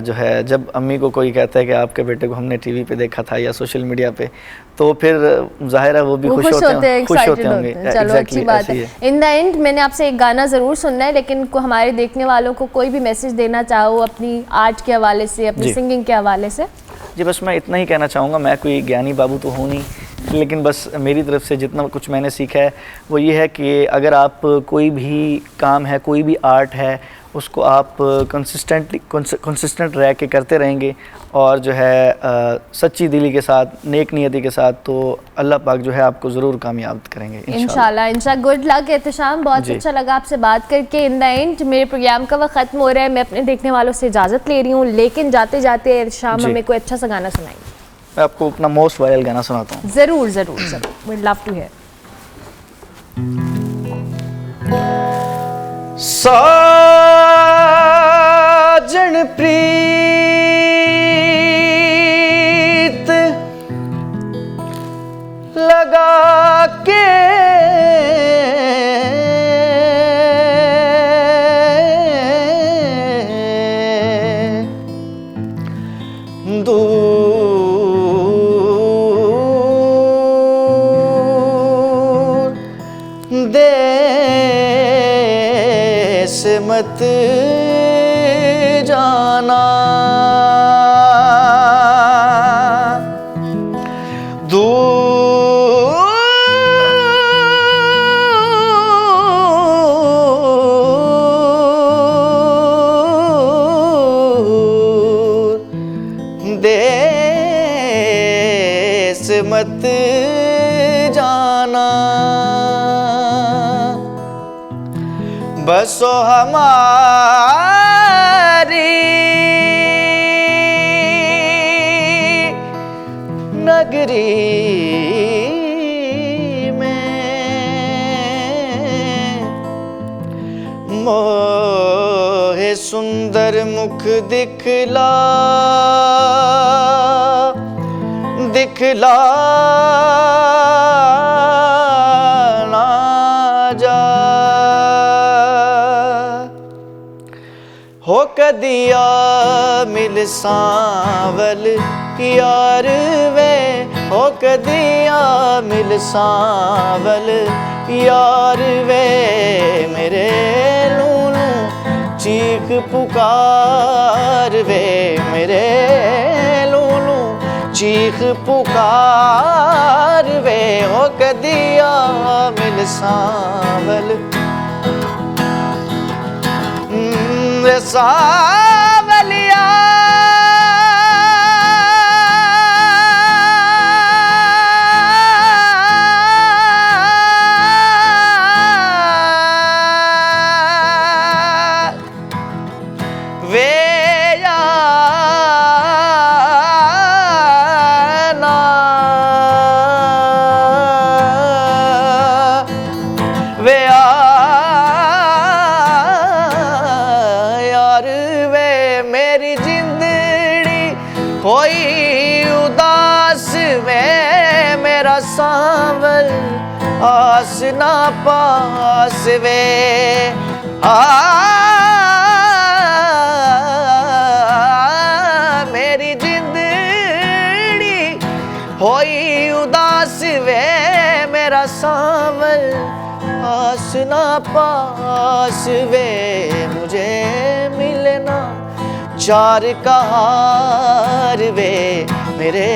जो है, जब अम्मी को कोई कहता है कि आपके बेटे को हमने टीवी पे देखा था या सोशल मीडिया पे, तो फिर जाहिर है वो भी खुश होते हैं, खुश होते होंगे। चलो, अच्छी बात है। इन द एंड मैंने आपसे एक गाना ज़रूर सुनना है, लेकिन हमारे देखने वालों को कोई भी मैसेज देना चाहो अपनी आर्ट के हवाले से, अपनी सिंगिंग के हवाले से? जी, बस मैं इतना ही कहना चाहूँगा, मैं कोई ज्ञानी बाबू तो हूँ नहीं, लेकिन बस मेरी तरफ से जितना कुछ मैंने सीखा है वो ये है कि अगर आप कोई भी काम है, कोई भी आर्ट है, उसको आप कंसिस्टेंट रह के करते रहेंगे और जो है सच्ची दिली के साथ, नेक नियति के साथ, तो अल्लाह पाक जो है आपको ज़रूर कामयाब करेंगे इंशाल्लाह। गुड लक एहतशाम, बहुत अच्छा लगा आपसे बात करके। इन द एंड मेरे प्रोग्राम का वक्त ख़त्म हो रहा है, मैं अपने देखने वालों से इजाज़त ले रही हूँ, लेकिन जाते जाते एहतशाम हमें कोई अच्छा सा गाना सुनाएंगे। मैं आपको अपना मोस्ट वायरल गाना सुनाता हूँ। ज़रूर ज़रूर ज़रूर, वी लव टू हियर। साजन प्रीत लगा के दूर देश मत जाना, दूर देश मत जाना, बसो हमारी नगरी में, मोहे सुंदर मुख दिखला दिखला ना जा, हो कदिया मिल सांवल यार वे, हो कदिया मिल सांवल यार वे, मेरे लूलू चीख पुकार वे, मेरे लूलू चीख पुकार वे, हो कदिया मिल सांवल सावलिया वे ना वे होई उदास में मेरा सांवल आस ना पास वे, मेरी जिंदड़ी होई उदास वे मेरा सांवल आस ना पास वे मुझे मिलना चार कार वे मेरे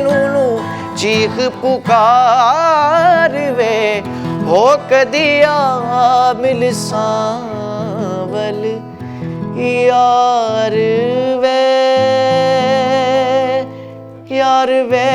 लूलू चीख पुकार वे हो कदिया मिल सांवल यार वे